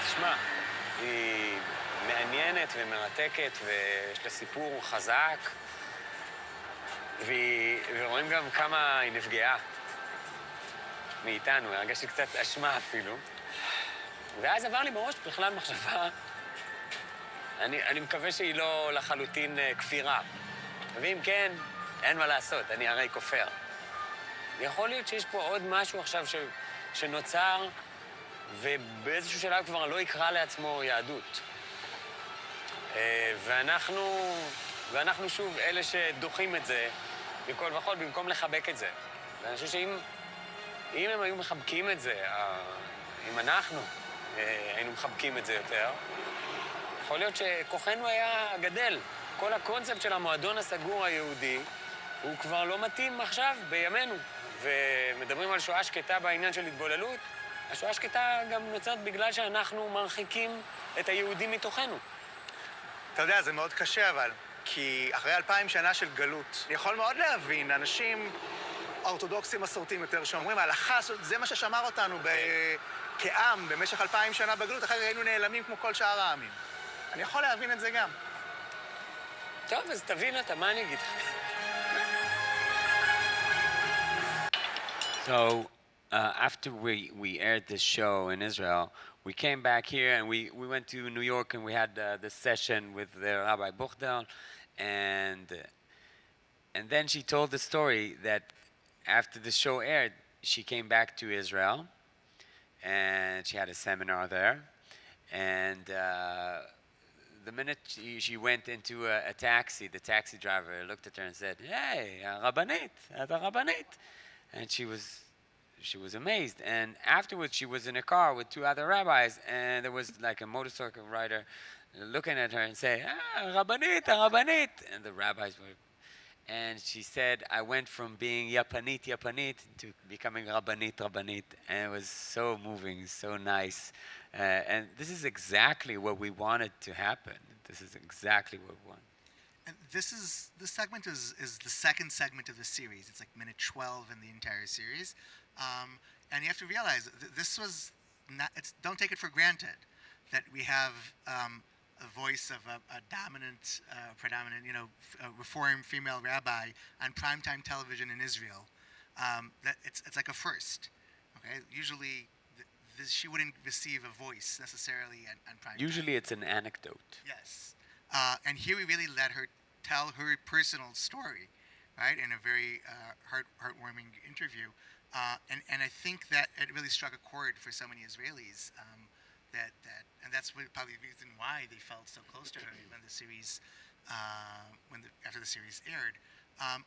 תשמע, היא מעניינת ומרתקת ויש לה סיפור חזק ורואים גם כמה היא נפגעה מאיתנו, הרגשתי קצת אשמה אפילו ואז עבר לי בראש בכלל מחשבה, אני מקווה שהיא לא לחלוטין כפירה ואם כן, אין מה לעשות, אני הרי כופר יכול להיות שיש פה עוד משהו עכשיו שנוצר ובאיזשהו שלב כבר לא יקרא לעצמו יהדות. ואנחנו שוב אלה שדוחים את זה מכל וכל במקום לחבק את זה. ואני חושב שאם הם היו מחבקים את זה, אם אנחנו היינו מחבקים את זה יותר, יכול להיות שכוחנו היה גדל. כל הקונספט של המועדון הסגור היהודי הוא כבר לא מתאים עכשיו, בימינו. ומדברים על שואה שקטה בעניין של התבוללות. השואה השקטה גם נוצרת בגלל שאנחנו מרחיקים את היהודים מתוכנו. אתה יודע, זה מאוד קשה אבל, כי אחרי 2000 שנה של גלות, אני יכול מאוד להבין אנשים אורתודוקסים מסורתיים יותר שאומרים, ההלכה, זה מה ששמר אותנו כעם במשך 2000 שנה בגלות, אחרי היינו נעלמים כמו כל שאר העמים. אני יכול להבין את זה גם. טוב, אז תבין אתה, מה אני אגיד לך? So, after we aired this show in Israel, we came back here and we went to New York and we had this session with the Rabbi Buchdal, and then she told the story that after the show aired, she came back to Israel and she had a seminar there, and the minute she went into a taxi, the taxi driver looked at her and said, "Hey, Rabbanit, the Rabbanit." And she was amazed. And afterwards, she was in a car with two other rabbis, and there was like a motorcycle rider looking at her and saying, Rabbanit, Rabbanit. And the rabbis were, and she said, I went from being Yapanit to becoming Rabbanit. And it was so moving, so nice. And this is exactly what we wanted to happen. This is exactly what we want. And this segment is the second segment of the series. It's like minute 12 in the entire series. And you have to realize this was not, don't take it for granted that we have a voice of a dominant, predominant, Reform female rabbi on primetime television in Israel. That it's like a first. Okay, usually she wouldn't receive a voice necessarily on primetime. Usually it's an anecdote. Yes. And here we really let her tell her personal story, right, in a very heartwarming interview. And I think that it really struck a chord for so many Israelis. And that's probably the reason why they felt so close to her when the series, after the series aired.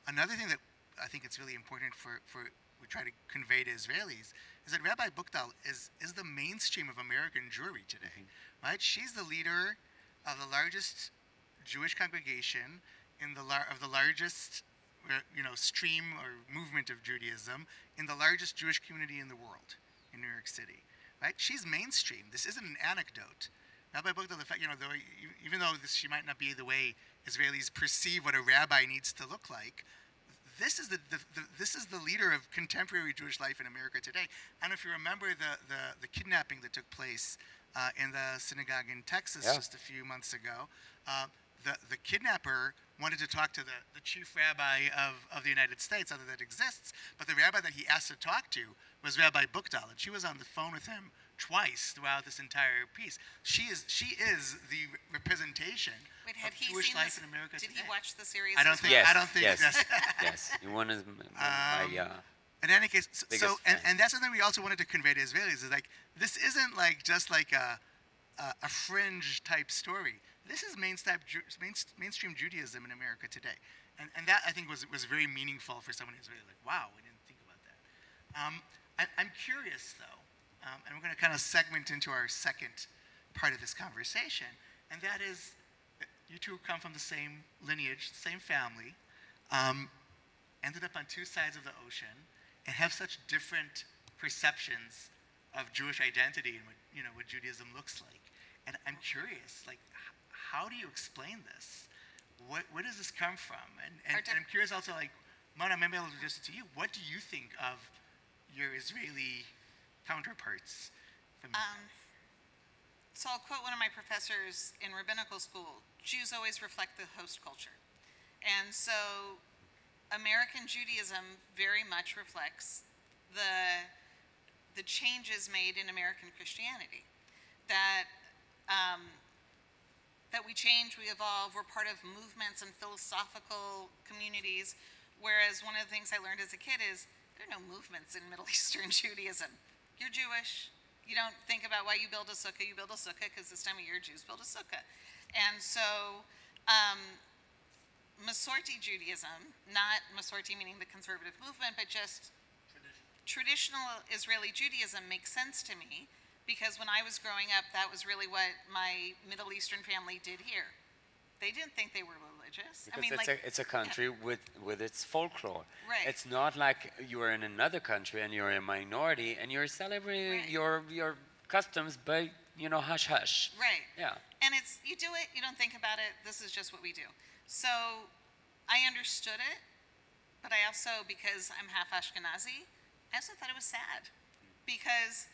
Another thing that I think it's really important for we try to convey to Israelis is that Rabbi Buchdal is the mainstream of American Jewry today, right? She's the leader of the largest Jewish congregation of the largest, stream or movement of Judaism in the largest Jewish community in the world, in New York City, right? She's mainstream. This isn't an anecdote. Rabbi Buchdal, even though she might not be the way Israelis perceive what a rabbi needs to look like, this is the leader of contemporary Jewish life in America today. I don't know if you remember the kidnapping that took place in the synagogue in Texas just a few months ago. The kidnapper wanted to talk to the chief rabbi of the United States, other that exists, but the rabbi that he asked to talk to was Rabbi Buchdal, and she was on the phone with him twice throughout this entire piece. She is the representation of Jewish life in America today. Did he watch the series? I don't think. Yes, I don't think. yes, yes. You want to. In any case, and that's something we also wanted to convey to Israelis is like this isn't like just like a fringe type story. This is mainstream Judaism in America today, and that I think was very meaningful for someone who's really like, wow, we didn't think about that. I'm curious though, and we're going to kind of segment into our second part of this conversation, and that is, you two come from the same lineage, same family, ended up on two sides of the ocean, and have such different perceptions of Jewish identity and what Judaism looks like. And I'm curious, like, how do you explain this? Where does this come from? And I'm curious also, like, Mona, maybe I'll address it to you. What do you think of your Israeli counterparts? So I'll quote one of my professors in rabbinical school: Jews always reflect the host culture. And so American Judaism very much reflects the changes made in American Christianity. That we change, we evolve, we're part of movements and philosophical communities, whereas one of the things I learned as a kid is there are no movements in Middle Eastern Judaism. You're Jewish. You don't think about why you build a sukkah. You build a sukkah because this time of year Jews build a sukkah. And so Masorti Judaism, not Masorti meaning the conservative movement, but just traditional Israeli Judaism makes sense to me, because when I was growing up, that was really what my Middle Eastern family did here. They didn't think they were religious. Because I mean, it's a country with its folklore. Right. It's not like you're in another country and you're a minority and you're celebrating your customs, but hush hush. right. Yeah. And it's, you do it, you don't think about it, this is just what we do. So I understood it, but I also, because I'm half Ashkenazi, I also thought it was sad. Because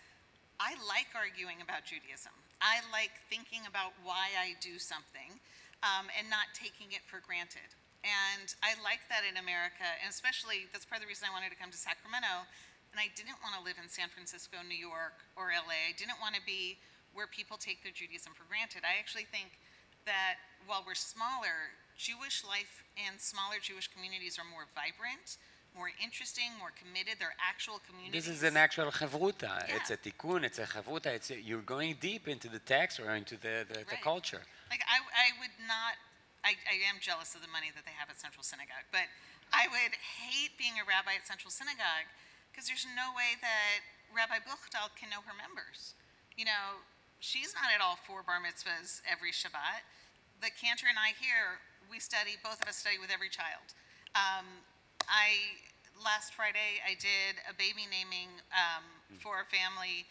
I like arguing about Judaism. I like thinking about why I do something and not taking it for granted. And I like that in America, and especially, that's part of the reason I wanted to come to Sacramento, and I didn't want to live in San Francisco, New York, or LA. I didn't want to be where people take their Judaism for granted. I actually think that while we're smaller, Jewish life in smaller Jewish communities are more vibrant, more interesting, more committed. They're actual communities. This is an actual chavruta. Yeah. It's a tikkun, it's a chavruta. You're going deep into the text or into the Right. culture. Like I would not, I am jealous of the money that they have at Central Synagogue, but I would hate being a rabbi at Central Synagogue because there's no way that Rabbi Buchdal can know her members. She's not at all 4 bar mitzvahs every Shabbat. The cantor and I here, both of us study with every child. Last Friday, I did a baby naming for a family,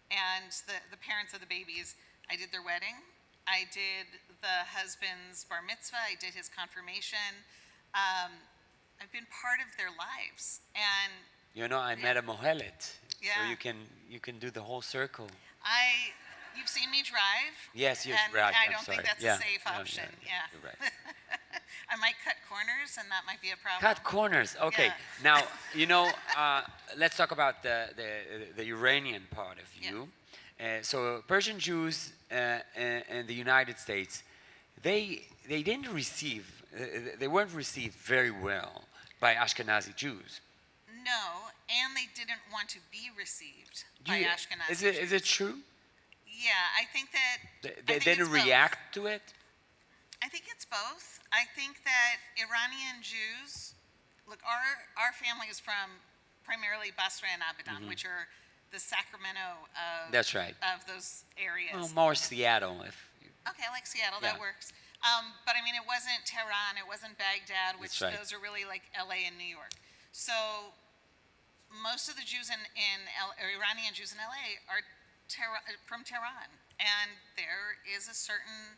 and the parents of the babies, I did their wedding. I did the husband's bar mitzvah. I did his confirmation. I've been part of their lives. And I met a mohelet. Yeah. So you can do the whole circle. you've seen me drive. Yes, and right. I I'm don't think sorry. that's Yeah. a safe Yeah, option. yeah, Yeah. you're right. I might cut corners, and that might be a problem. Cut corners. Okay. Yeah. Now, let's talk about the Iranian part of you. So Persian Jews in the United States, they didn't receive, they weren't received very well by Ashkenazi Jews. No, and they didn't want to be received by Ashkenazi Is Jews. it true? Yeah, I think that They didn't react to it? I think it's both. I think that Iranian Jews, look, our family is from primarily Basra and Abadan, which are the Sacramento of, That's right. of those areas. Well, more Seattle. Okay, I like Seattle, Yeah. that works. But I mean, it wasn't Tehran, it wasn't Baghdad, which That's right. those are really like LA and New York. So most of the Jews or Iranian Jews in LA are from Tehran. And there is a certain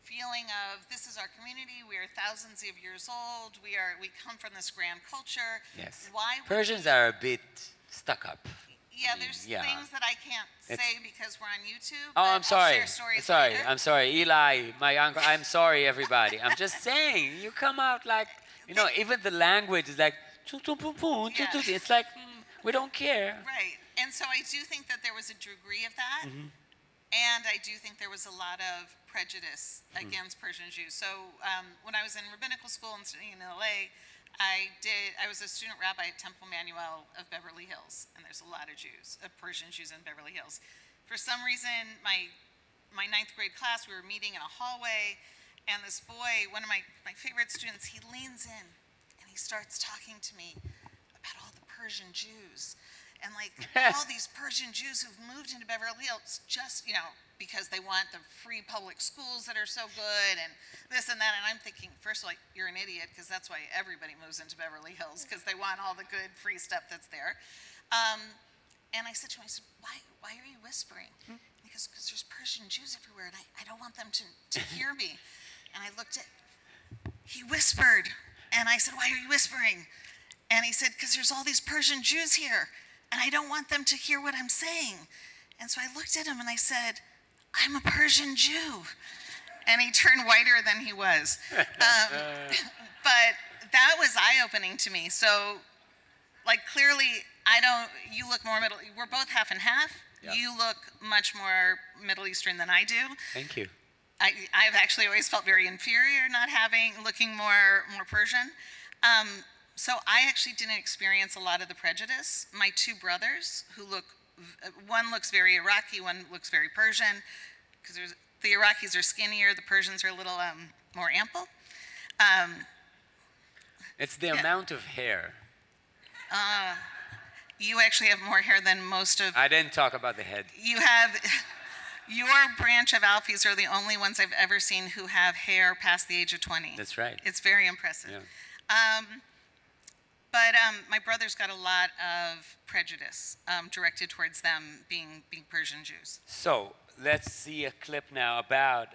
feeling of, this is our community, we are thousands of years old, we come from this grand culture. Yes. Why would Persians we- are a bit stuck up. Yeah, I mean, there's yeah. things that I can't It's- say because we're on YouTube. Oh, but I'm sorry. I'll share stories Sorry. later. I'm sorry. Eli, my uncle. I'm sorry, everybody. I'm just saying. You come out like, even the language is like, Yeah. it's like, we don't care. Right. And so I do think that there was a degree of that. And I do think there was a lot of prejudice against Persian Jews. So when I was in rabbinical school and studying in LA, I was a student rabbi at Temple Manuel of Beverly Hills, and there's a lot of Jews, Persian Jews in Beverly Hills. For some reason, my 9th grade class, we were meeting in a hallway, and this boy, one of my favorite students, he leans in, and he starts talking to me about all the Persian Jews. And like all these Persian Jews who've moved into Beverly Hills just, because they want the free public schools that are so good and this and that. And I'm thinking, first of all, you're an idiot, because that's why everybody moves into Beverly Hills, because they want all the good free stuff that's there. And I said to him, why are you whispering? And he goes, because there's Persian Jews everywhere, and I don't want them to hear me. And I looked at, he whispered, and I said, why are you whispering? And he said, because there's all these Persian Jews here, and I don't want them to hear what I'm saying. And so I looked at him and I said, I'm a Persian Jew. And he turned whiter than he was. But that was eye-opening to me. So, clearly, you look more we're both half and half. Yeah. You look much more Middle Eastern than I do. Thank you. I've actually always felt very inferior looking more Persian. So I actually didn't experience a lot of the prejudice. My 2 brothers, one looks very Iraqi, one looks very Persian, because the Iraqis are skinnier, the Persians are a little more ample. It's the amount of hair. You actually have more hair than most of. I didn't talk about the head. You have. Your branch of Alfis are the only ones I've ever seen who have hair past the age of 20. That's right. It's very impressive. Yeah. But my brother's got a lot of prejudice directed towards them being Persian Jews. So let's see a clip now about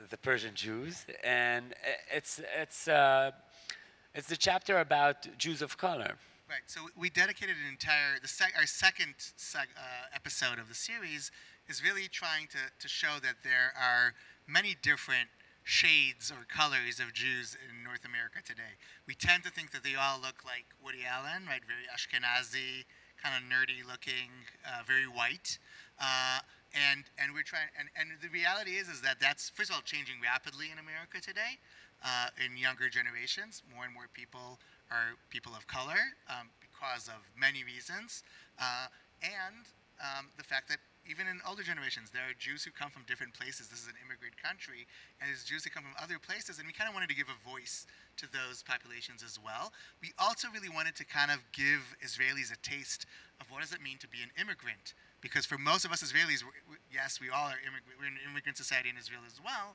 the Persian Jews, and it's the chapter about Jews of color. Right. So we dedicated an entire our second episode of the series is really trying to show that there are many different shades or colors of Jews in North America today. We tend to think that they all look like Woody Allen, right? Very Ashkenazi, kind of nerdy looking, very white. And we're trying, and the reality is that that's, first of all, changing rapidly in America today. In younger generations, more and more people are people of color because of many reasons. And the fact that even in older generations, there are Jews who come from different places. This is an immigrant country, and there's Jews who come from other places, and we kind of wanted to give a voice to those populations as well. We also really wanted to kind of give Israelis a taste of what does it mean to be an immigrant, because for most of us Israelis, yes, we all are we're an immigrant society in Israel as well,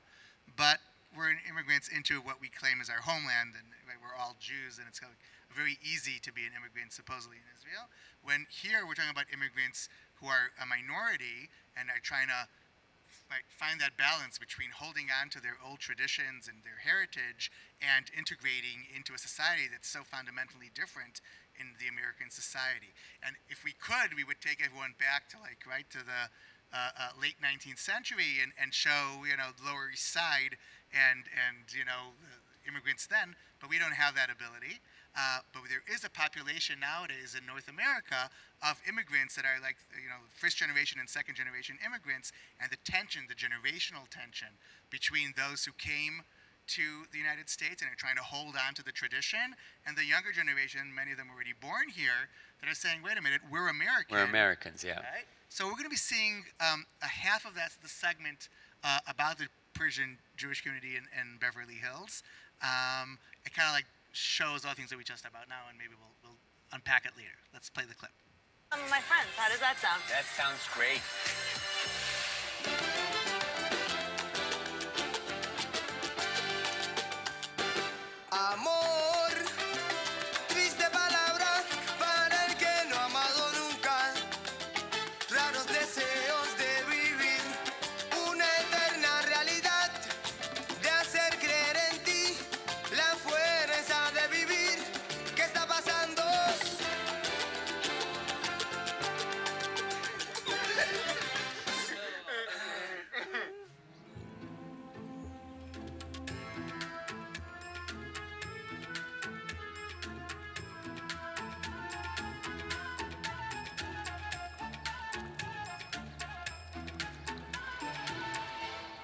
but we're immigrants into what we claim as our homeland, and right, we're all Jews, and it's kind of very easy to be an immigrant supposedly in Israel. When here we're talking about immigrants who are a minority and are trying to find that balance between holding on to their old traditions and their heritage and integrating into a society that's so fundamentally different in the American society. And if we could, we would take everyone back to to the late 19th century and show, the Lower East Side and immigrants then, but we don't have that ability. But there is a population nowadays in North America of immigrants that are first generation and second generation immigrants, and the generational tension between those who came to the United States and are trying to hold on to the tradition, and the younger generation, many of them already born here, that are saying, wait a minute, we're American. We're Americans, yeah. Right? So we're going to be seeing a half of the segment about the Persian Jewish community in Beverly Hills. It kind of shows all the things that we just talked about now, and maybe we'll unpack it later. Let's play the clip. My friends, how does that sound? That sounds great. Amor, triste palabra para el que no ha amado nunca. Raros deseos de vivir una eterna realidad, de hacer creer en ti la fuerza de vivir. ¿Qué está pasando?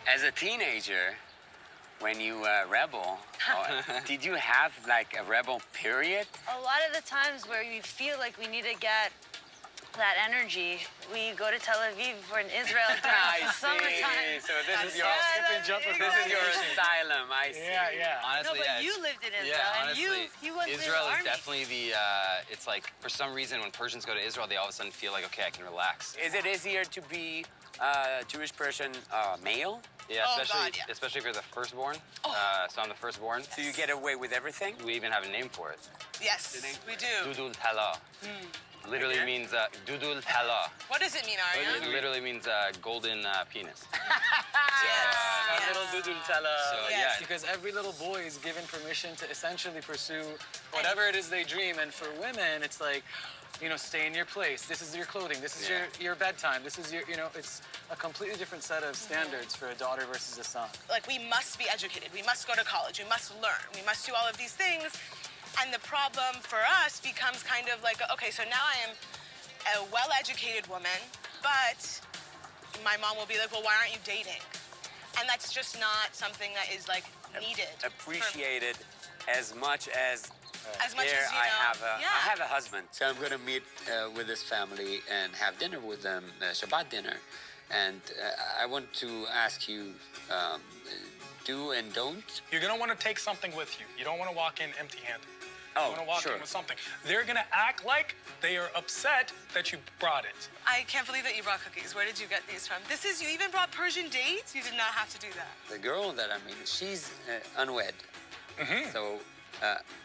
As a teenager, when you rebel, did you have a rebel period? A lot of the times where we feel like we need to get that energy, we go to Tel Aviv or in Israel during the summertime. So this is your This is your asylum. I see. Yeah. Honestly, No, but you lived in Israel, Yeah, and honestly, you went to Israel the is army. definitely the. It's for some reason when Persians go to Israel, they all of a sudden feel like, okay, I can relax. Is it easier to be Jewish Persian male? Yeah, Oh, especially God, yeah. especially if you're the firstborn. So I'm the firstborn. So you get away with everything? We even have a name for it. Yes, we do. Dudul Tala. Literally means Dudul Tala. What does it mean, It literally means golden penis. Yes. Little Dudul Tala. So, Yes. yeah. Because every little boy is given permission to essentially pursue whatever it is they dream. And for women, it's stay in your place. This is your clothing. This is your bedtime. This is your, it's a completely different set of standards for a daughter versus a son. We must be educated. We must go to college. We must learn. We must do all of these things. And the problem for us becomes kind of okay, so now I am a well-educated woman, but my mom will be like, well, why aren't you dating? And that's just not something that is needed. Appreciated as much as much here as, I have a husband. So I'm going to meet with his family and have dinner with them, Shabbat dinner. And I want to ask you, do and don't? You're going to want to take something with you. You don't want to walk in empty-handed. You want to walk in with something. They're going to act like they are upset that you brought it. I can't believe that you brought cookies. Where did you get these from? You even brought Persian dates? You did not have to do that. The girl that I'm meeting, she's unwed. So,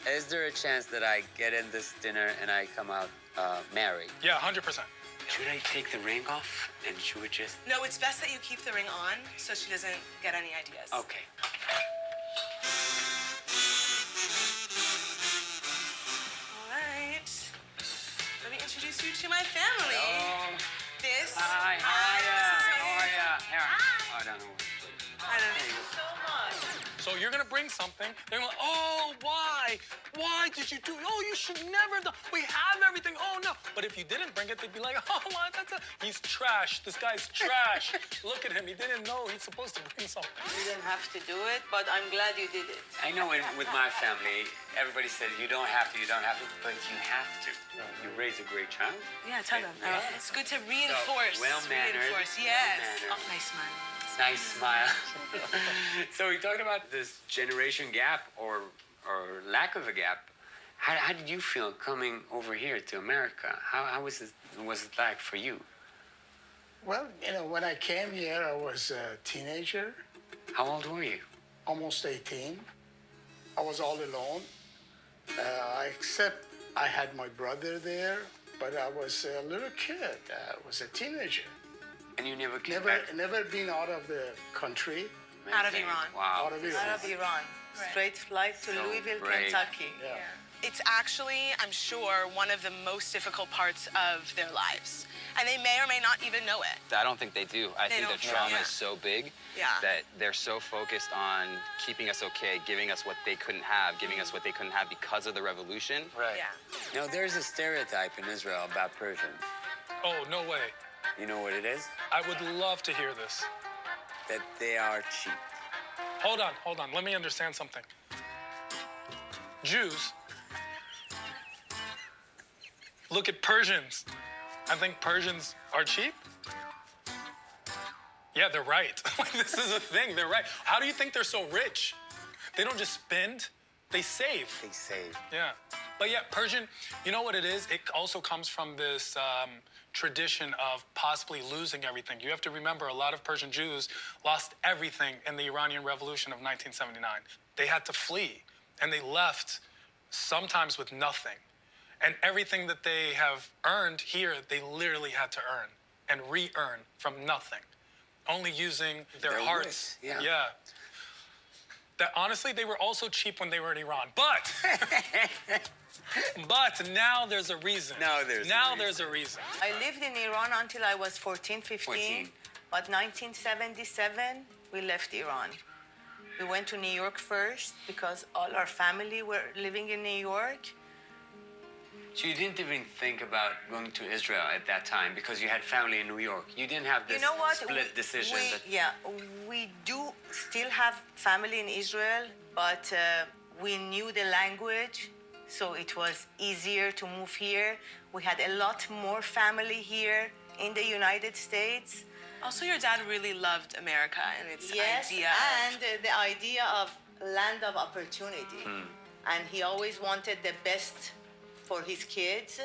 is there a chance that I get in this dinner and I come out married? Yeah, 100%. Should I take the ring off and she would just... No, it's best that you keep the ring on so she doesn't get any ideas. Okay. All right. Let me introduce you to my family. Hello. This. Hi, how are ya? Here. I don't know. Thank you so much. So you're gonna bring something. They're gonna, oh, why? Why did you do? Oh, you should never. We have everything. Oh no. But if you didn't bring it, they'd be like, oh, what? He's trash. This guy's trash. Look at him. He didn't know he's supposed to bring something. You didn't have to do it, but I'm glad you did it. I know with my family, everybody says you don't have to, but you have to. You raise a great child. Yeah, tell them. Yeah. It's good to reinforce. So, well-mannered. Reinforce. Yes. Oh, nice smile. Nice smile. So we talked about this generation gap or lack of a gap. How did you feel coming over here to America? How was it like for you? Well, when I came here, I was a teenager. How old were you? Almost 18. I was all alone. Except I had my brother there, but I was a little kid. I was a teenager. And you never came back? Never been out of the country. Out of Iran. Wow. Out of Iran. Out of Iran. Straight flight to Louisville, Kentucky. Yeah. It's actually, I'm sure, one of the most difficult parts of their lives. And they may or may not even know it. I don't think they do. I think their trauma is so big that they're so focused on keeping us okay, giving us what they couldn't have, giving us what they couldn't have because of the revolution. Right. Yeah. There's a stereotype in Israel about Persians. Oh, no way. You know what it is? I would love to hear this. That they are cheap. Hold on. Let me understand something. Jews look at Persians and think Persians are cheap? Yeah, they're right. This is a thing, they're right. How do you think they're so rich? They don't just spend, they save. They save. Yeah. But yeah, Persian, you know what it is? It also comes from this tradition of possibly losing everything. You have to remember a lot of Persian Jews lost everything in the Iranian Revolution of 1979. They had to flee, and they left sometimes with nothing. And everything that they have earned here, they literally had to earn and re-earn from nothing, only using their hearts. Yeah. That honestly, they were also cheap when they were in Iran, but now there's a reason. Now there's a reason. I lived in Iran until I was 14, 15. But 1977, we left Iran. We went to New York first because all our family were living in New York. So you didn't even think about going to Israel at that time because you had family in New York. You didn't have this split decision. We do still have family in Israel, but we knew the language, so it was easier to move here. We had a lot more family here in the United States. Also, your dad really loved America and its idea. And the idea of land of opportunity. And he always wanted the best for his kids.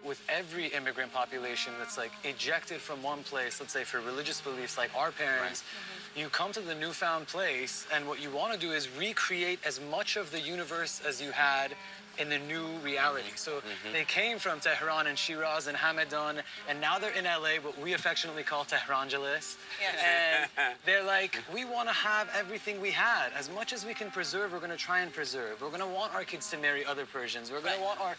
With every immigrant population that's like ejected from one place, let's say for religious beliefs like our parents, you come to the newfound place and what you want to do is recreate as much of the universe as you had in the new reality. So they came from Tehran and Shiraz and Hamadan, and now they're in LA, what we affectionately call Tehrangeles. And they're like, we want to have everything we had. As much as we can preserve, we're going to try and preserve. We're going to want our kids to marry other Persians. We're going to want our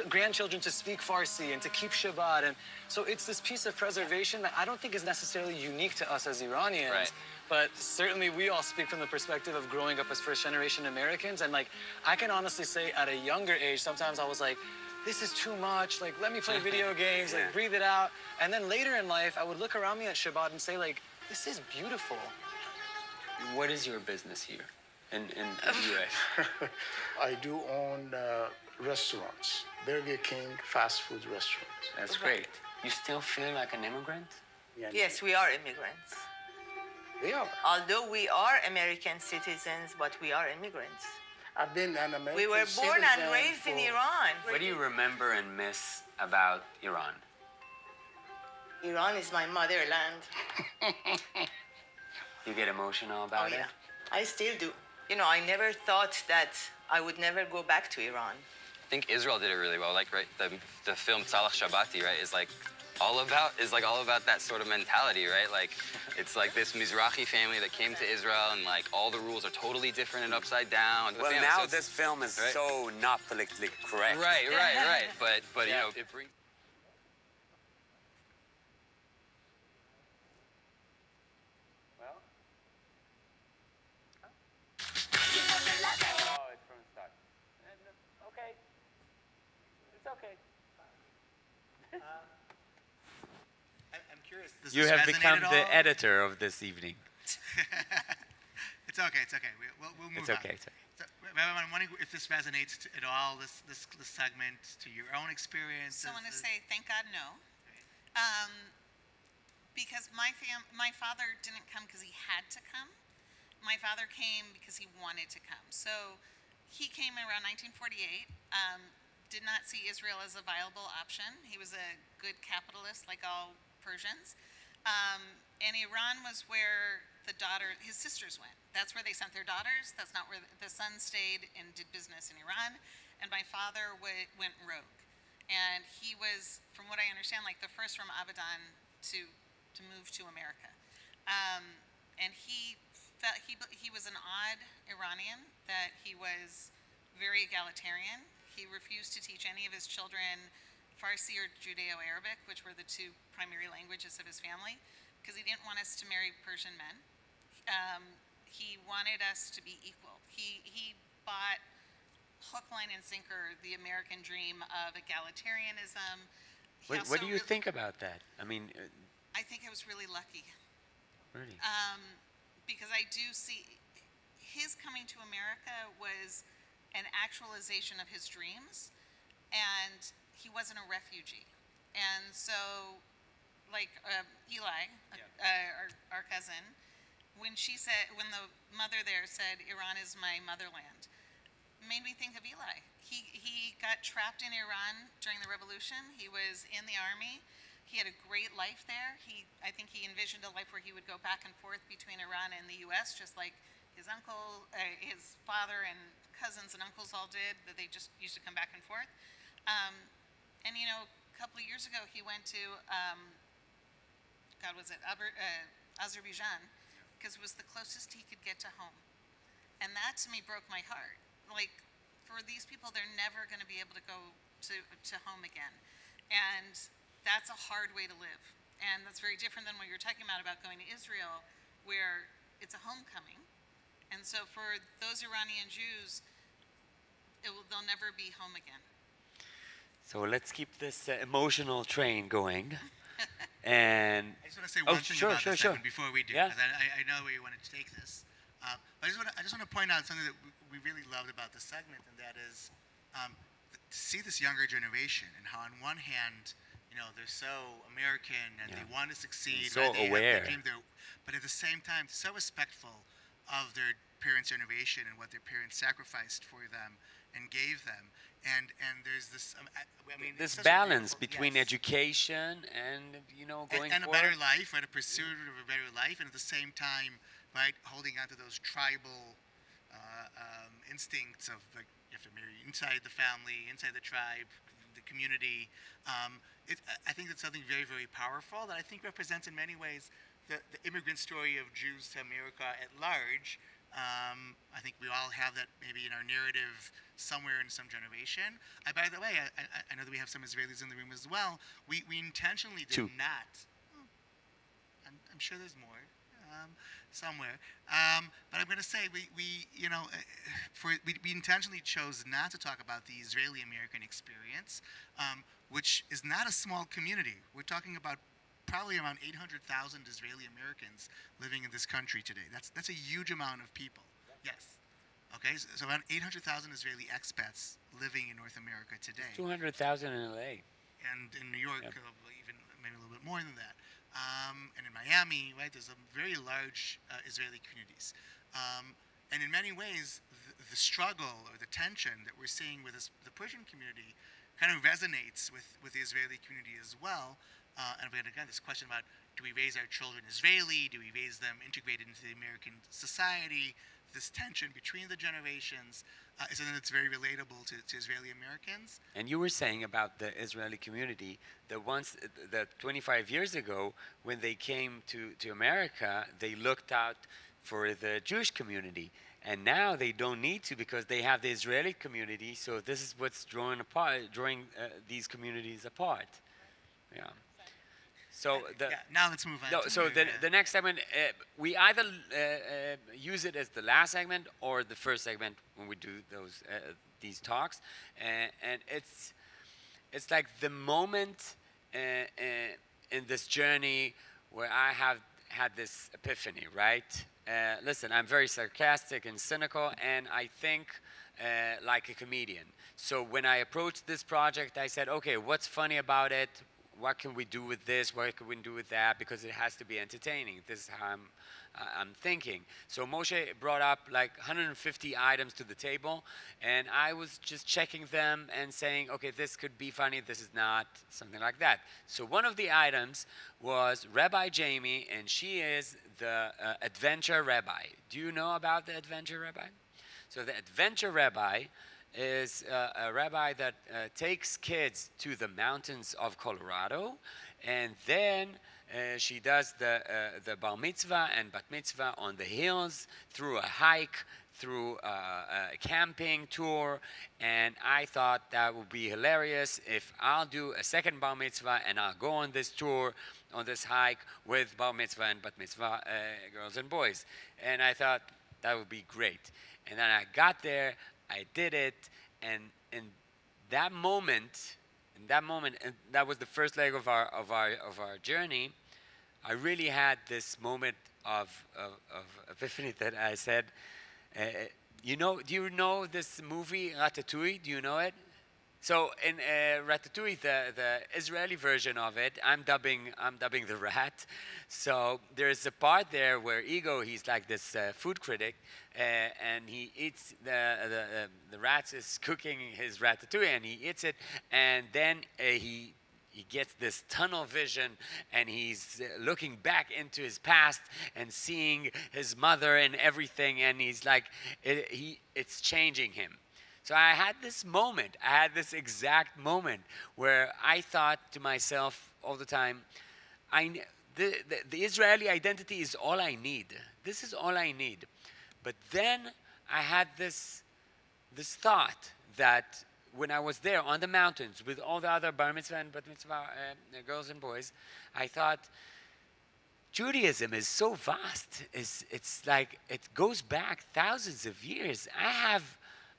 grandchildren to speak Farsi and to keep Shabbat. And so it's this piece of preservation that I don't think is necessarily unique to us as Iranians. But certainly we all speak from the perspective of growing up as first-generation Americans. And like, I can honestly say at a younger age, sometimes I was like, this is too much. Like, let me play video games, like breathe it out. And then later in life, I would look around me at Shabbat and say like, this is beautiful. What is your business here in the U.S.? I do own restaurants, Burger King, fast food restaurants. That's great. You still feel like an immigrant? Yes, we are immigrants. We are. Although we are American citizens, but we are immigrants. I've been an American We were born and citizen raised in for- Iran. What do you remember and miss about Iran? Iran is my motherland. You get emotional about Oh, it? yeah. I still do. You know, I never thought that I would never go back to Iran. I think Israel did it really well. Like, right, the film Salah Shabati, right, is like all about that sort of mentality, right? Like, it's like this Mizrahi family that came to Israel, and like all the rules are totally different and upside down. Well, You know, now so it's- this film is right? so not politically correct. Right. But you know, it brings. Oh, it's from start. Okay. It's okay. I'm curious. Does You this have resonate become at the all? editor of this evening. It's okay. It's okay. We'll move It's on. okay. It's okay. So, Rabbi, I'm wondering if this resonates at all. This segment to your own experience. So I want to say, thank God, no. Because my father didn't come because he had to come. My father came because he wanted to come. So he came around 1948, did not see Israel as a viable option. He was a good capitalist like all Persians. And Iran was where his sisters went. That's where they sent their daughters. That's not where the son stayed and did business in Iran. And my father went rogue. And he was, from what I understand, like the first from Abadan to move to America. And he was an odd Iranian, that he was very egalitarian. He refused to teach any of his children Farsi or Judeo-Arabic, which were the two primary languages of his family, because he didn't want us to marry Persian men. He wanted us to be equal. He bought hook, line, and sinker the American dream of egalitarianism. What do you think about that? I mean, I think I was really lucky. really. Because I do see his coming to America was an actualization of his dreams, and he wasn't a refugee. And so, like Eli, our cousin, when the mother there said, "Iran is my motherland," made me think of Eli. He got trapped in Iran during the revolution. He was in the army. He had a great life there. I think he envisioned a life where he would go back and forth between Iran and the U.S., just like his his father and cousins and uncles all did, that they just used to come back and forth. And you know, a couple of years ago, he went to, Azerbaijan, because it was the closest he could get to home. And that to me broke my heart. Like, for these people, they're never going to be able to go to home again. And that's a hard way to live. And that's very different than what you're talking about going to Israel, where it's a homecoming. And so for those Iranian Jews, they'll never be home again. So let's keep this emotional train going. And I just want to say one thing about this segment before we do, Yeah. because I know where you wanted to take this. But I just want to point out something that we really loved about this segment, and that is to see this younger generation and how, on one hand, you know, they're so American and they want to succeed, So right? They aware. have their dream, but at the same time, so respectful of their parents' innovation and what their parents sacrificed for them and gave them. And there's this, I mean, this it's such a balance beautiful- between yes. education and, you know, going and a forward. better life, right? A pursuit of a better life, and at the same time, right, holding on to those tribal instincts of, like, you have to marry inside the family, inside the tribe, the community. I think it's something very, very powerful that I think represents in many ways the immigrant story of Jews to America at large. I think we all have that maybe in our narrative somewhere in some generation. By the way, I know that we have some Israelis in the room as well. We intentionally did Two. not. I'm sure there's more somewhere. But I'm going to say we intentionally chose not to talk about the Israeli-American experience, which is not a small community. We're talking about probably around 800,000 Israeli Americans living in this country today. That's a huge amount of people. Yes. Okay, so around 800,000 Israeli expats living in North America today. 200,000 in LA. And in New York, even maybe a little bit more than that. And in Miami, right, there's a very large Israeli communities. And in many ways, the struggle or the tension that we're seeing with the Persian community kind of resonates with the Israeli community as well. And again, this question about, do we raise our children Israeli? Do we raise them integrated into the American society? This tension between the generations is something that's very relatable to Israeli Americans. And you were saying about the Israeli community that that 25 years ago, when they came to America, they looked out for the Jewish community. And now they don't need to because they have the Israeli community. So this is what's drawing these communities apart. Yeah. So now let's move on. No, so the next segment, we either use it as the last segment or the first segment when we do these talks, and it's like the moment in this journey where I have had this epiphany, right? Listen, I'm very sarcastic and cynical, and I think like a comedian. So when I approached this project, I said, okay, what's funny about it? What can we do with this? What can we do with that? Because it has to be entertaining. This is how I'm thinking. So Moshe brought up like 150 items to the table, and I was just checking them and saying, okay, this could be funny, this is not, something like that. So one of the items was Rabbi Jamie, and she is the adventure rabbi. Do you know about the adventure rabbi? So the adventure rabbi is a rabbi that takes kids to the mountains of Colorado, and then she does the bar mitzvah and bat mitzvah on the hills, through a hike, through a camping tour, and I thought that would be hilarious if I'll do a second bar mitzvah and I'll go on this tour, on this hike with bar mitzvah and bat mitzvah girls and boys. And I thought that would be great. And then I got there, I did it, and in that moment, and that was the first leg of our journey. I really had this moment of epiphany that I said, do you know this movie Ratatouille? Do you know it? So in Ratatouille, the Israeli version of it, I'm dubbing the rat. So there's a part there where Ego, he's like this food critic, and he eats the rat is cooking his ratatouille, and he eats it, and then he gets this tunnel vision, and he's looking back into his past and seeing his mother and everything, and he's like, it's changing him. So I had this exact moment where I thought to myself all the time, the Israeli identity is all I need. This is all I need. But then I had this thought that when I was there on the mountains with all the other bar mitzvah and bat mitzvah girls and boys, I thought, Judaism is so vast. It's like it goes back thousands of years. I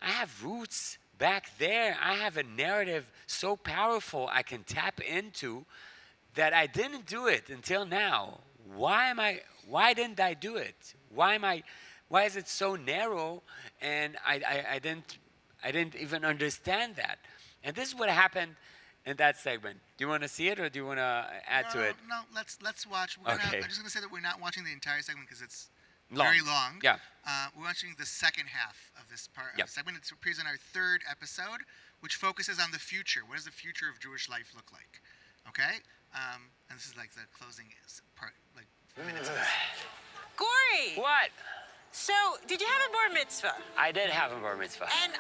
have roots back there. I have a narrative so powerful I can tap into that I didn't do it until now. Why didn't I do it? Why is it so narrow? And I didn't even understand that. And this is what happened in that segment. Do you want to see it, or do you want to add to it? No, let's watch. Okay. I'm just going to say that we're not watching the entire segment because it's Long. very long. Yeah. We're watching the second half of this part of Yep. the segment. It appears in our third episode, which focuses on the future. What does the future of Jewish life look like? Okay? And this is like the closing part, like minutes of this. Guri! What? So, did you have a bar mitzvah? I did have a bar mitzvah. And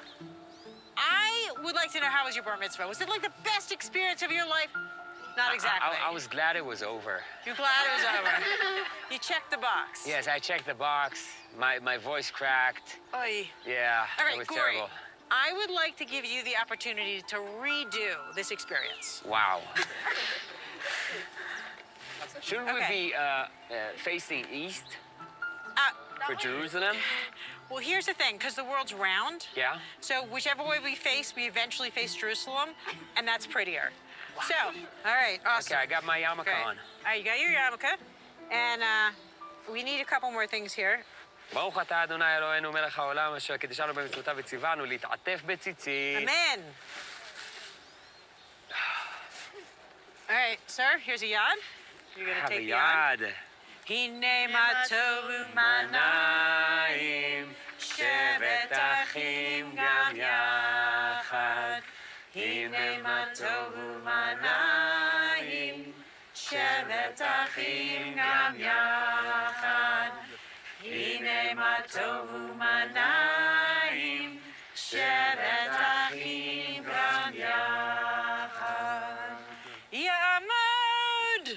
I would like to know, how was your bar mitzvah? Was it like the best experience of your life? Not exactly. I was glad it was over. You're glad it was over. You checked the box. Yes, I checked the box. My voice cracked. Oy. Yeah, All right, it was Guri, terrible. I would like to give you the opportunity to redo this experience. Wow. Shouldn't Okay. we be facing east for Jerusalem? Well, here's the thing, because the world's round. Yeah. So whichever way we face, we eventually face Jerusalem, and that's prettier. So, all right, awesome. Okay, I got my yarmulke Great. on. All right, you got your yarmulke. And we need a couple more things here. ברוך אתה אדוני אלוהינו מלך העולם אשר קידשנו במצוותיו וציוונו להתעטף בציצית. Amen. All right, sir, here's a yad. You're going to Have a take the yad. yad. Hine ma tovu manayim, shevet אחים גם יחד, הנה מה טוב ומה נעים, שבת אחים גם יחד, הנה מה טוב ומה נעים, שבת אחים גם יחד. יעמוד!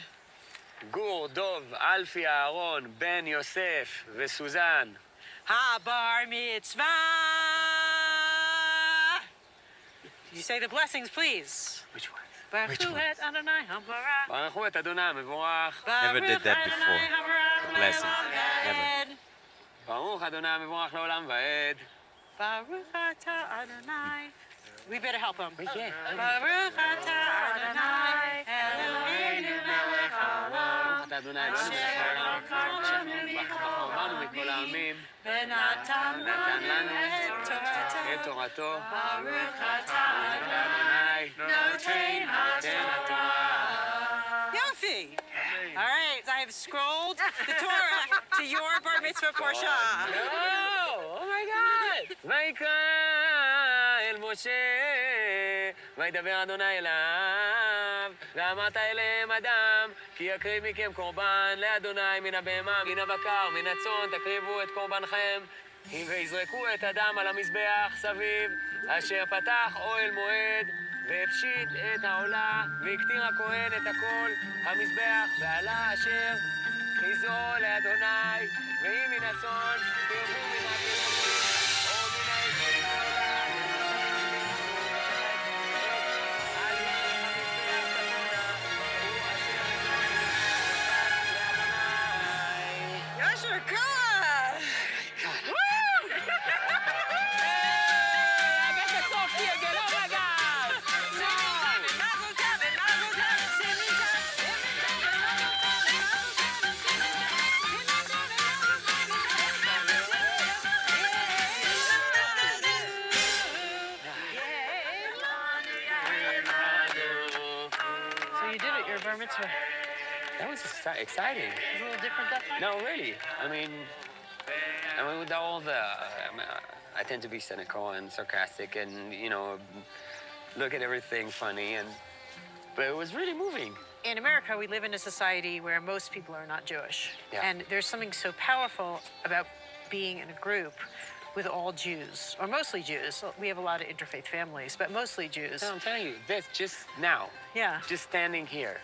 גור, דוב, אלפי, אהרון, בן יוסף וסוזן. הבר מצווה! You say the blessings, please. Which one? Which one? ברכו את אדוני המבורך. Never did that before. Blessing. Never. ברוך אדוני המבורך לעולם ועד. Baruch atah Adonai. We better help him. Yeah. Baruch atah Adonai, Eloheinu melech haolam, ברוך אתה אדוני אלוהינו מלך העולם, אשר בחר בנו מכל העמים, ונתן לנו את תורתו. Baruch atah אדוני Noten נותן התורה. Yofi! All right, I have scrolled the Torah to your bar mitzvah portion. Oh my God! ויקרא אל משה, וידבר אדוני אליו, ואמרת אליהם אדם, כי יקריב מכם קורבן לאדוני מן הבהמה, מן הבקר, מן הצאן, תקריבו את קורבנכם, ויזרקו את הדם על המזבח סביב, אשר פתח אוהל מועד, והפשיט את העולה, והקטיר הכהן את הכל, המזבח, ועלה אשר חיזו לאדוני, ואם מן הצאן, תרבו מן הגלמים, או מן העזים העולה, על יד המזבח צפונה, הוא אשר לאדוני. Yasher Koach! Woo! I got the Sophia, get over, guys! Mazel tov, mazel tov, shimmy tov, shimmy tov, mazel tov, So you did it, your bar mitzvah. That was exciting. It's a little different that time? No, really. I mean, with all the, I tend to be cynical and sarcastic, and look at everything funny, but it was really moving. In America, we live in a society where most people are not Jewish. Yeah. And there's something so powerful about being in a group with all Jews, or mostly Jews. We have a lot of interfaith families, but mostly Jews. No, I'm telling you, this just now. Yeah. Just standing here.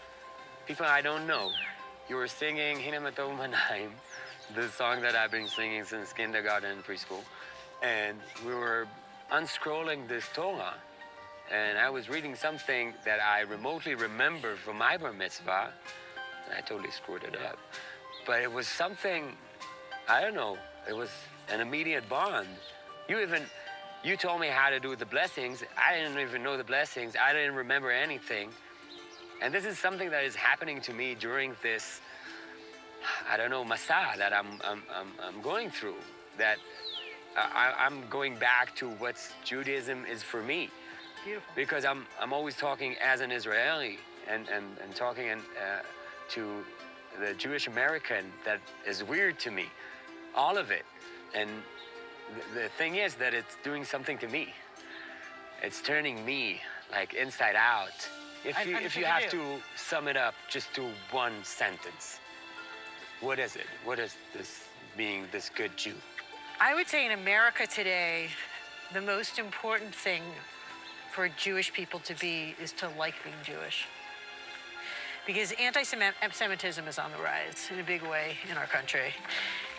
People I don't know. You were singing Hine Matov Manayim, the song that I've been singing since kindergarten and preschool. And we were unscrolling this Torah. And I was reading something that I remotely remember from my bar mitzvah. And I totally screwed it up. But it was something, I don't know, it was an immediate bond. You told me how to do the blessings. I didn't even know the blessings. I didn't remember anything. And this is something that is happening to me during this, I don't know, Masa that I'm going through. That I'm going back to what Judaism is for me. Beautiful. Because I'm always talking as an Israeli and talking to the Jewish American that is weird to me, all of it. And the thing is that it's doing something to me. It's turning me like inside out. If you have to sum it up just to one sentence, what is it? What is this being this good Jew? I would say in America today, the most important thing for Jewish people to be is to like being Jewish. Because anti-Semitism is on the rise in a big way in our country.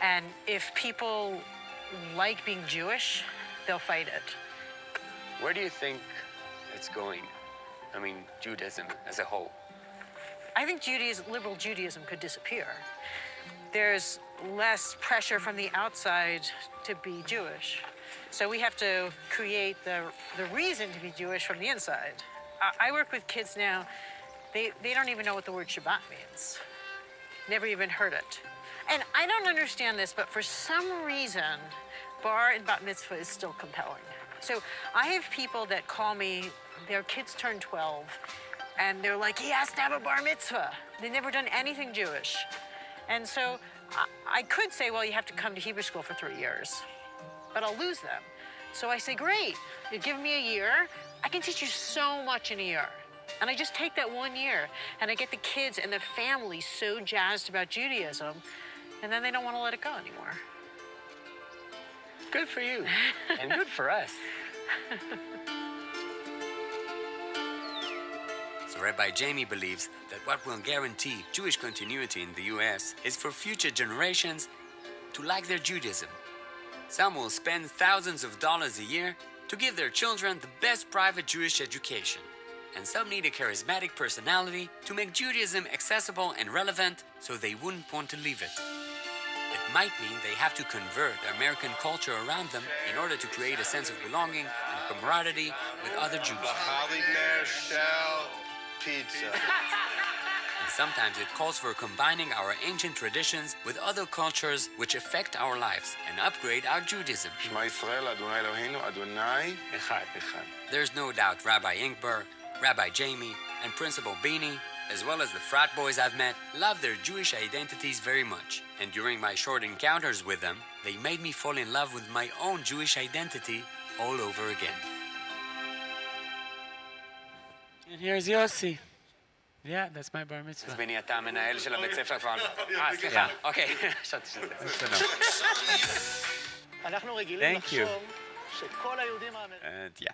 And if people like being Jewish, they'll fight it. Where do you think it's going? I mean, Judaism as a whole. I think liberal Judaism could disappear. There's less pressure from the outside to be Jewish. So we have to create the reason to be Jewish from the inside. I work with kids now, they don't even know what the word Shabbat means. Never even heard it. And I don't understand this, but for some reason, bar and bat mitzvah is still compelling. So I have people that call me, their kids turn 12, and they're like, he has to have a bar mitzvah. They've never done anything Jewish. And so I could say, well, you have to come to Hebrew school for 3 years, but I'll lose them. So I say, great, you give me a year. I can teach you so much in a year. And I just take that 1 year, and I get the kids and the family so jazzed about Judaism, and then they don't want to let it go anymore. Good for you, and good for us. So Rabbi Jamie believes that what will guarantee Jewish continuity in the U.S. is for future generations to like their Judaism. Some will spend thousands of dollars a year to give their children the best private Jewish education. And some need a charismatic personality to make Judaism accessible and relevant so they wouldn't want to leave it. It might mean they have to convert American culture around them in order to create a sense of belonging and camaraderie with other Jews. Pizza. And sometimes it calls for combining our ancient traditions with other cultures which affect our lives and upgrade our Judaism. There's no doubt Rabbi Inkber, Rabbi Jamie, and Principal Beanie, as well as the frat boys I've met, love their Jewish identities very much. And during my short encounters with them, they made me fall in love with my own Jewish identity all over again. And here's Yossi. Yeah, that's my bar mitzvah. אז בני, אתה המנהל של הבית ספר כבר. סליחה. אוקיי, חשבתי שזה. אנחנו רגילים לחשוב שכל היהודים And yeah.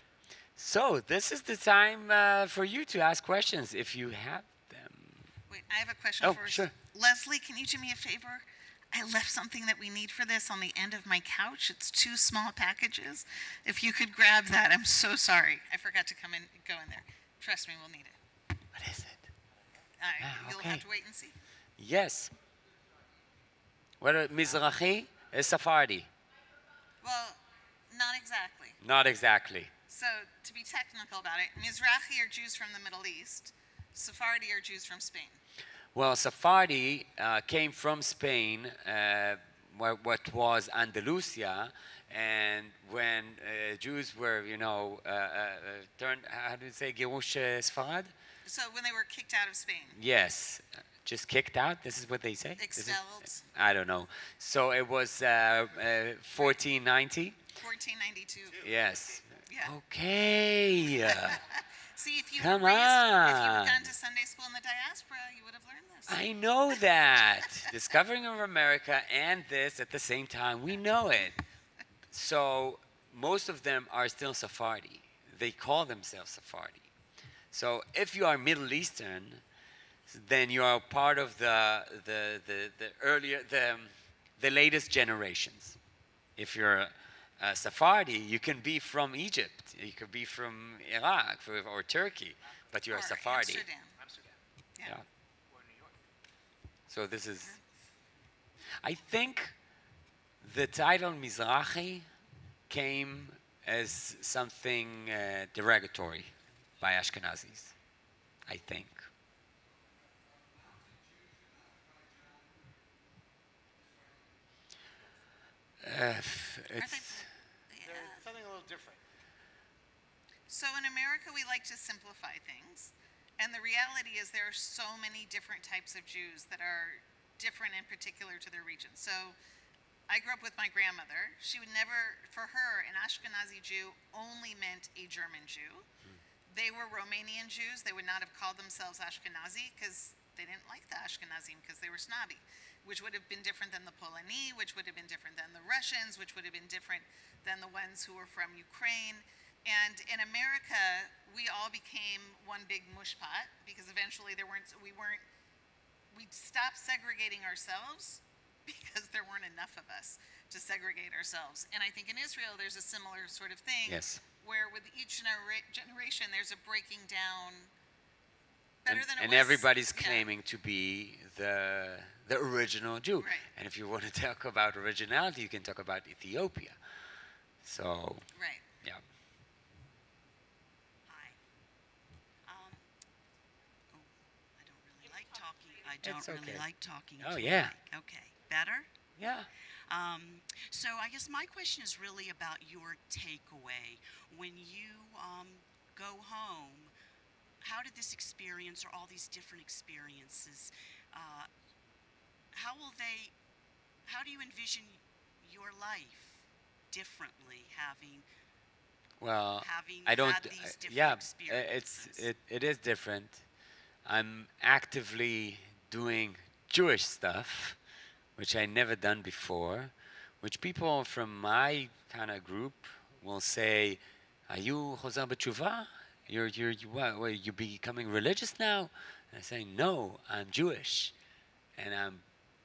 So, this is the time for you to ask questions if you have them. Wait, I have a question first. Sure. Leslie, can you do me a favor? I left something that we need for this on the end of my couch. It's 2 small packages. If you could grab that, I'm so sorry. I forgot to go in there. Trust me, we'll need it. What is it? You'll have to wait and see. Yes. What are Mizrahi is Sephardi? Well, not exactly. Not exactly. So, to be technical about it, Mizrahi are Jews from the Middle East. Sephardi are Jews from Spain. Well, Sephardi came from Spain, what was Andalusia, and when Jews were, turned, how do you say, Girush Sfarad? So when they were kicked out of Spain. Yes, just kicked out, this is what they say? Expelled. I don't know. So it was 1490? 1492. Yes. Yeah. Okay. See, if you Come were raised, if you on. had gone to Sunday school in the diaspora, you would have learned this. I know that. Discovering of America and this at the same time, we know it. So most of them are still Sephardi. They call themselves Sephardi. So if you are Middle Eastern, then you are part of the latest generations. If you're Sephardi, you can be from Egypt, you could be from Iraq or Turkey, but you're a Sephardi. Amsterdam. Yeah. So this is, I think the title Mizrahi came as something derogatory by Ashkenazis, I think. It's something a little different. So in America, we like to simplify things. And the reality is there are so many different types of Jews that are different in particular to their region. So I grew up with my grandmother. She would never, for her, an Ashkenazi Jew only meant a German Jew. They were Romanian Jews. They would not have called themselves Ashkenazi because they didn't like the Ashkenazim because they were snobby, which would have been different than the Polani, which would have been different than the Russians, which would have been different than the ones who were from Ukraine. And in America, we all became one big mushpot because eventually we stopped segregating ourselves because there weren't enough of us to segregate ourselves. And I think in Israel, there's a similar sort of thing. Yes. Where with each generation, there's a breaking down better than it was. And everybody's claiming to be the original Jew. Right. And if you want to talk about originality, you can talk about Ethiopia. So, right. Yeah. I don't It's really okay. like talking. Oh, to the yeah. mic. Okay. Better? Yeah. So I guess my question is really about your takeaway. When you go home, how did this experience or all these different experiences, how do you envision your life differently having Well, having I don't. had these different Yeah, experiences? it is different. I'm actively doing Jewish stuff, which I never done before, which people from my kind of group will say, "Are you Choser B'Tshuva? You what? You becoming religious now?" And I say, "No, I'm Jewish, and I'm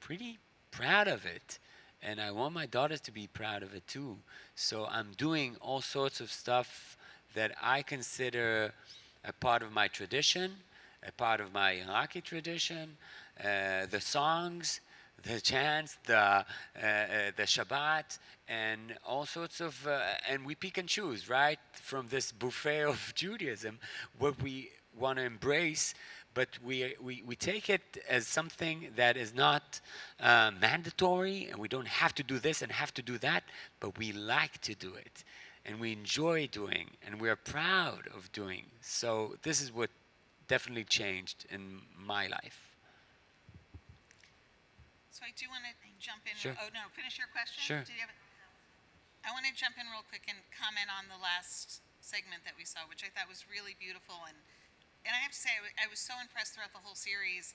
pretty proud of it, and I want my daughters to be proud of it too. So I'm doing all sorts of stuff that I consider a part of my tradition, a part of my Iraqi tradition, the songs, the chants, the Shabbat, and all sorts of, and we pick and choose, right, from this buffet of Judaism, what we want to embrace, but we take it as something that is not mandatory, and we don't have to do this and have to do that, but we like to do it, and we enjoy doing, and we are proud of doing. So this is what definitely changed in my life. So I do want to jump in. Sure. Oh, no, finish your question. Sure. Did you have I want to jump in real quick and comment on the last segment that we saw, which I thought was really beautiful. And I have to say, I was so impressed throughout the whole series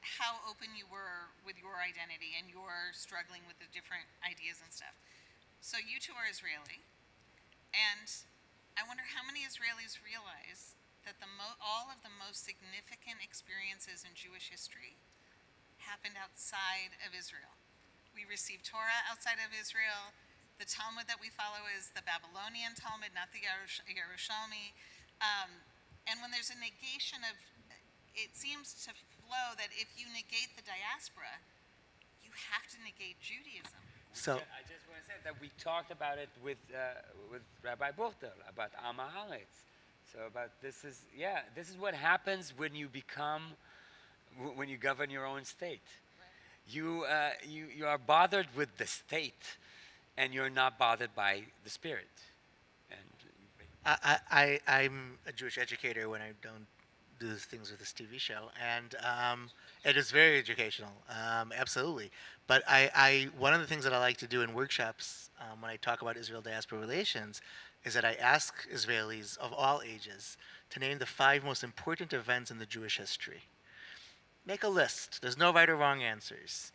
how open you were with your identity and your struggling with the different ideas and stuff. So you two are Israeli, and I wonder how many Israelis realize that all of the most significant experiences in Jewish history happened outside of Israel. We receive Torah outside of Israel. The Talmud that we follow is the Babylonian Talmud, not the Yerushalmi. And when there's a negation of, it seems to flow that if you negate the diaspora, you have to negate Judaism. So I just want to say that we talked about it with Rabbi Buchtel about Am Haaretz. So about this is what happens when you when you govern your own state. You are bothered with the state, and you're not bothered by the spirit. And I'm a Jewish educator when I don't do things with this TV show, and it is very educational, absolutely. But one of the things that I like to do in workshops when I talk about Israel diaspora relations is that I ask Israelis of all ages to name the 5 most important events in the Jewish history. Make a list. There's no right or wrong answers.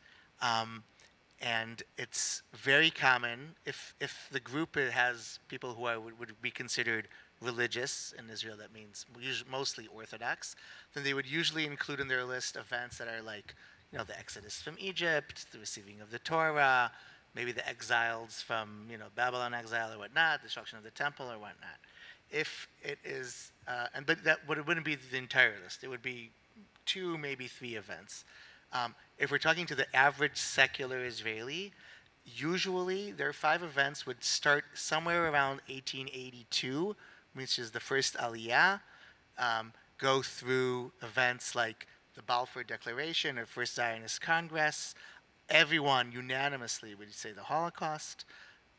And it's very common if the group has people who would be considered religious in Israel, that means mostly Orthodox, then they would usually include in their list events that are like, the Exodus from Egypt, the receiving of the Torah, maybe the exiles from, Babylon exile or whatnot, the destruction of the temple or whatnot. If it is, but it wouldn't be the entire list. It would be 2, maybe 3 events. If we're talking to the average secular Israeli, usually their 5 events would start somewhere around 1882, which is the first Aliyah, go through events like the Balfour Declaration or First Zionist Congress. Everyone unanimously would say the Holocaust.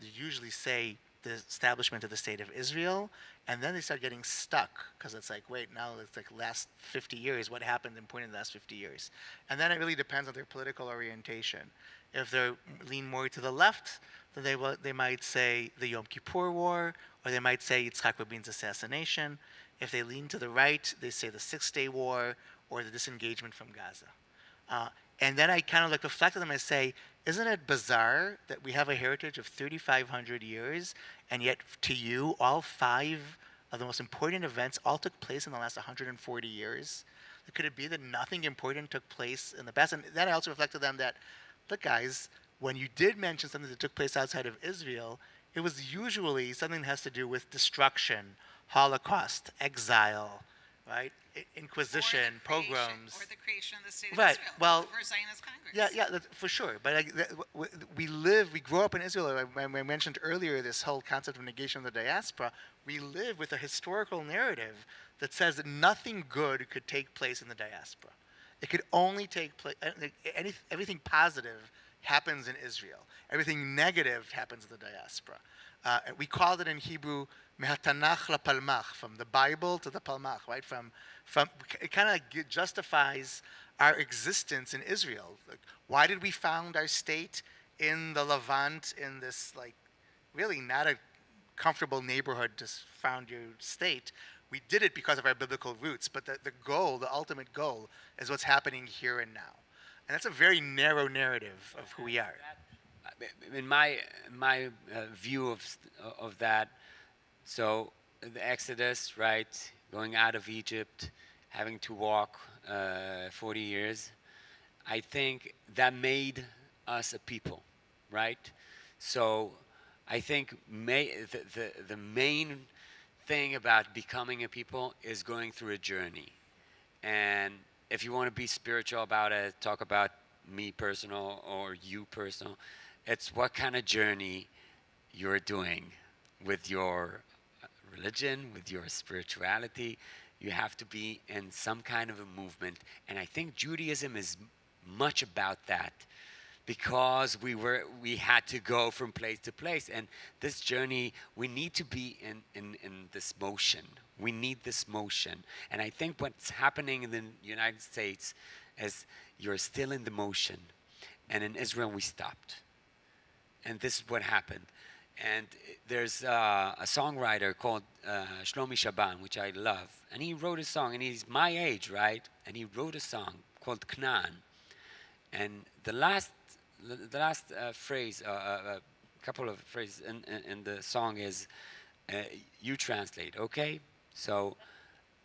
They usually say the establishment of the State of Israel, and then they start getting stuck because it's like, wait, now it's like last 50 years. What happened important in the last 50 years? And then it really depends on their political orientation. If they lean more to the left, then they might say the Yom Kippur War, or they might say Yitzhak Rabin's assassination. If they lean to the right, they say the Six-Day War or the disengagement from Gaza. And then I kind of reflect on them and say, isn't it bizarre that we have a heritage of 3,500 years, and yet to you, all 5 of the most important events all took place in the last 140 years? Could it be that nothing important took place in the past? And then I also reflect to them that, look, guys, when you did mention something that took place outside of Israel, it was usually something that has to do with destruction, Holocaust, exile, right? Inquisition, pogroms. Or the creation of the State of Right. Israel. Well, The first Zionist Congress. yeah, for sure. But we grow up in Israel. I mentioned earlier this whole concept of negation of the diaspora. We live with a historical narrative that says that nothing good could take place in the diaspora. It could only take place, everything positive happens in Israel. Everything negative happens in the diaspora. We called it in Hebrew, Mehatanach la Palmach, from the Bible to the Palmach, right? From it kind of justifies our existence in Israel. Like, why did we found our state in the Levant, in this like really not a comfortable neighborhood to found your state. We did it because of our biblical roots, but the goal, the ultimate goal, is what's happening here and now. And that's a very narrow narrative of who we are. In my view of that, so the Exodus, right, going out of Egypt, having to walk 40 years, I think that made us a people, right? So I think the main thing about becoming a people is going through a journey. And if you want to be spiritual about it, talk about me personal or you personal, it's what kind of journey you're doing with your religion, with your spirituality. You have to be in some kind of a movement. And I think Judaism is much about that, because we had to go from place to place. And this journey, we need to be in this motion. We need this motion. And I think what's happening in the United States is you're still in the motion. And in Israel, we stopped. And this is what happened. And there's a songwriter called Shlomi Shaban, which I love. And he wrote a song, and he's my age, right? And he wrote a song called Knan. And the last phrase, a couple of phrases in the song is, you translate, okay? So,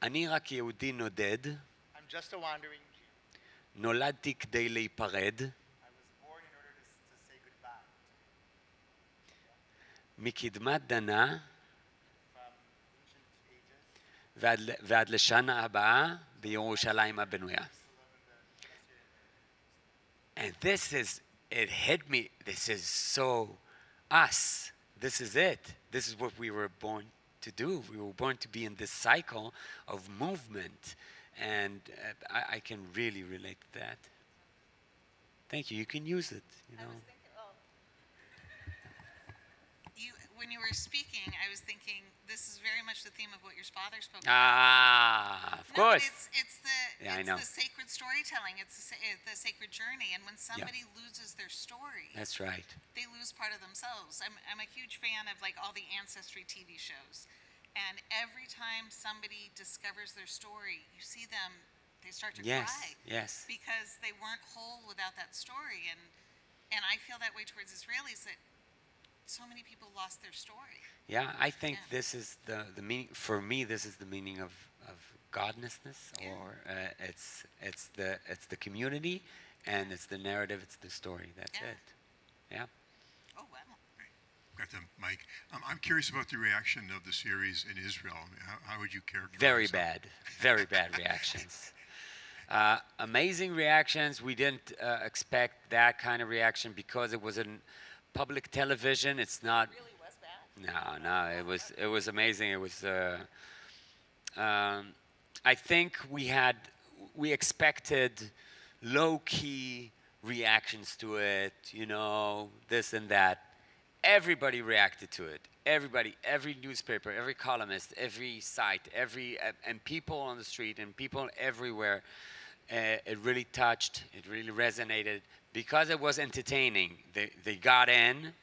אני רק יהודי נודד. I'm just a wandering Jew. נולדתי כדי להיפרד. מקדמת דנה ועד לשנה הבאה בירושלים הבנויה. And this is, it hit me, this is so us. This is it. This is what we were born to do. We were born to be in this cycle of movement. And I can really relate to that. Thank you. You can use it, you know. When you were speaking, I was thinking this is very much the theme of what your father spoke about. Of course. It's the sacred storytelling. It's the sacred journey. And when somebody loses their story, that's right, they lose part of themselves. I'm a huge fan of like all the ancestry TV shows, and every time somebody discovers their story, you see them, they start to cry. Yes. Because they weren't whole without that story, and I feel that way towards Israelis, that so many people lost their story. Yeah, I think this is the meaning, for me, this is the meaning of godnessness, or it's the community, and it's the narrative, it's the story. That's it. Yeah. Oh, wow. Got them, Mike. I'm curious about the reaction of the series in Israel. I mean, how would you characterize it? Very bad reactions. Amazing reactions. We didn't expect that kind of reaction because it was in public television. It's not. It really was bad. No. It was amazing. It was. I think we expected low-key reactions to it. You know, this and that. Everybody reacted to it. Everybody, every newspaper, every columnist, every site, and people on the street and people everywhere. It really touched. It really resonated. Because it was entertaining, they got in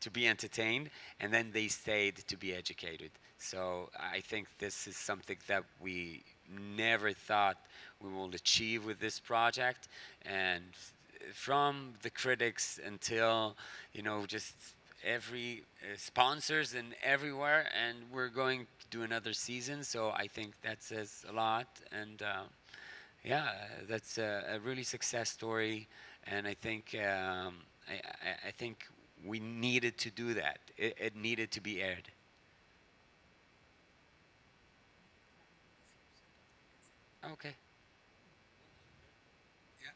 to be entertained, and then they stayed to be educated. So I think this is something that we never thought we will achieve with this project. And from the critics until, you know, just every sponsors and everywhere, and we're going to do another season. So I think that says a lot. And yeah, that's a really success story. And I think I think we needed to do that. It needed to be aired. Okay. Yeah.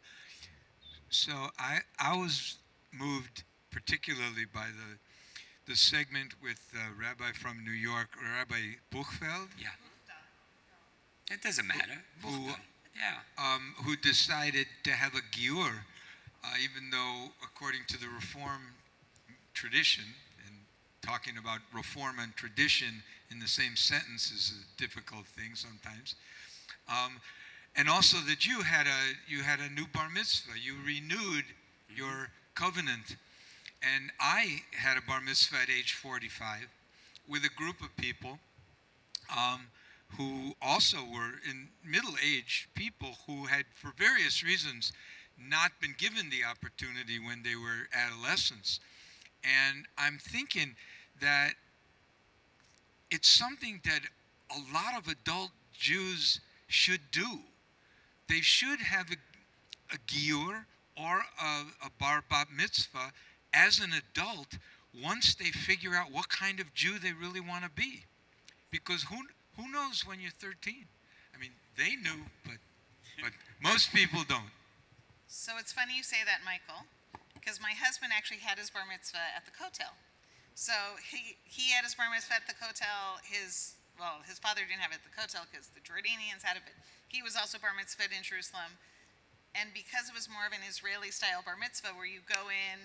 So I was moved particularly by the segment with Rabbi from New York, Rabbi Buchfeld. Yeah. It doesn't matter. Who decided to have a giur. Even though, according to the Reform tradition, and talking about Reform and tradition in the same sentence is a difficult thing sometimes, and also that you had a new bar mitzvah, you renewed your covenant, And I had a bar mitzvah at age 45 with a group of people who also were in middle-aged people who had, for various reasons, not been given the opportunity when they were adolescents. And I'm thinking that it's something that a lot of adult Jews should do. They should have a giur or a bar bat mitzvah as an adult once they figure out what kind of Jew they really want to be. Because who knows when you're 13? I mean, they knew, but most people don't. So it's funny you say that, Michael, because my husband actually had his bar mitzvah at the Kotel. So he had his bar mitzvah at the Kotel. His father didn't have it at the Kotel because the Jordanians had it, but he was also bar mitzvahed in Jerusalem. And because it was more of an Israeli-style bar mitzvah where you go in,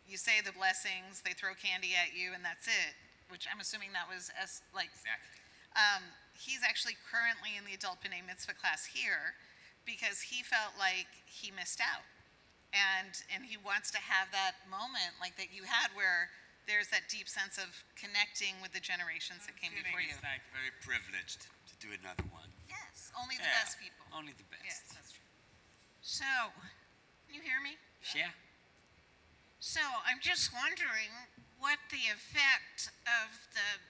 you say the blessings, they throw candy at you, and that's it, which I'm assuming that was like... Exactly. He's actually currently in the adult B'nai Mitzvah class here because he felt like he missed out. And he wants to have that moment like that you had where there's that deep sense of connecting with the generations that came before you. It's like very privileged to do another one. Yes, only the best people. Only the best. Yes, that's true. So, can you hear me? Yeah. So, I'm just wondering what the effect of the,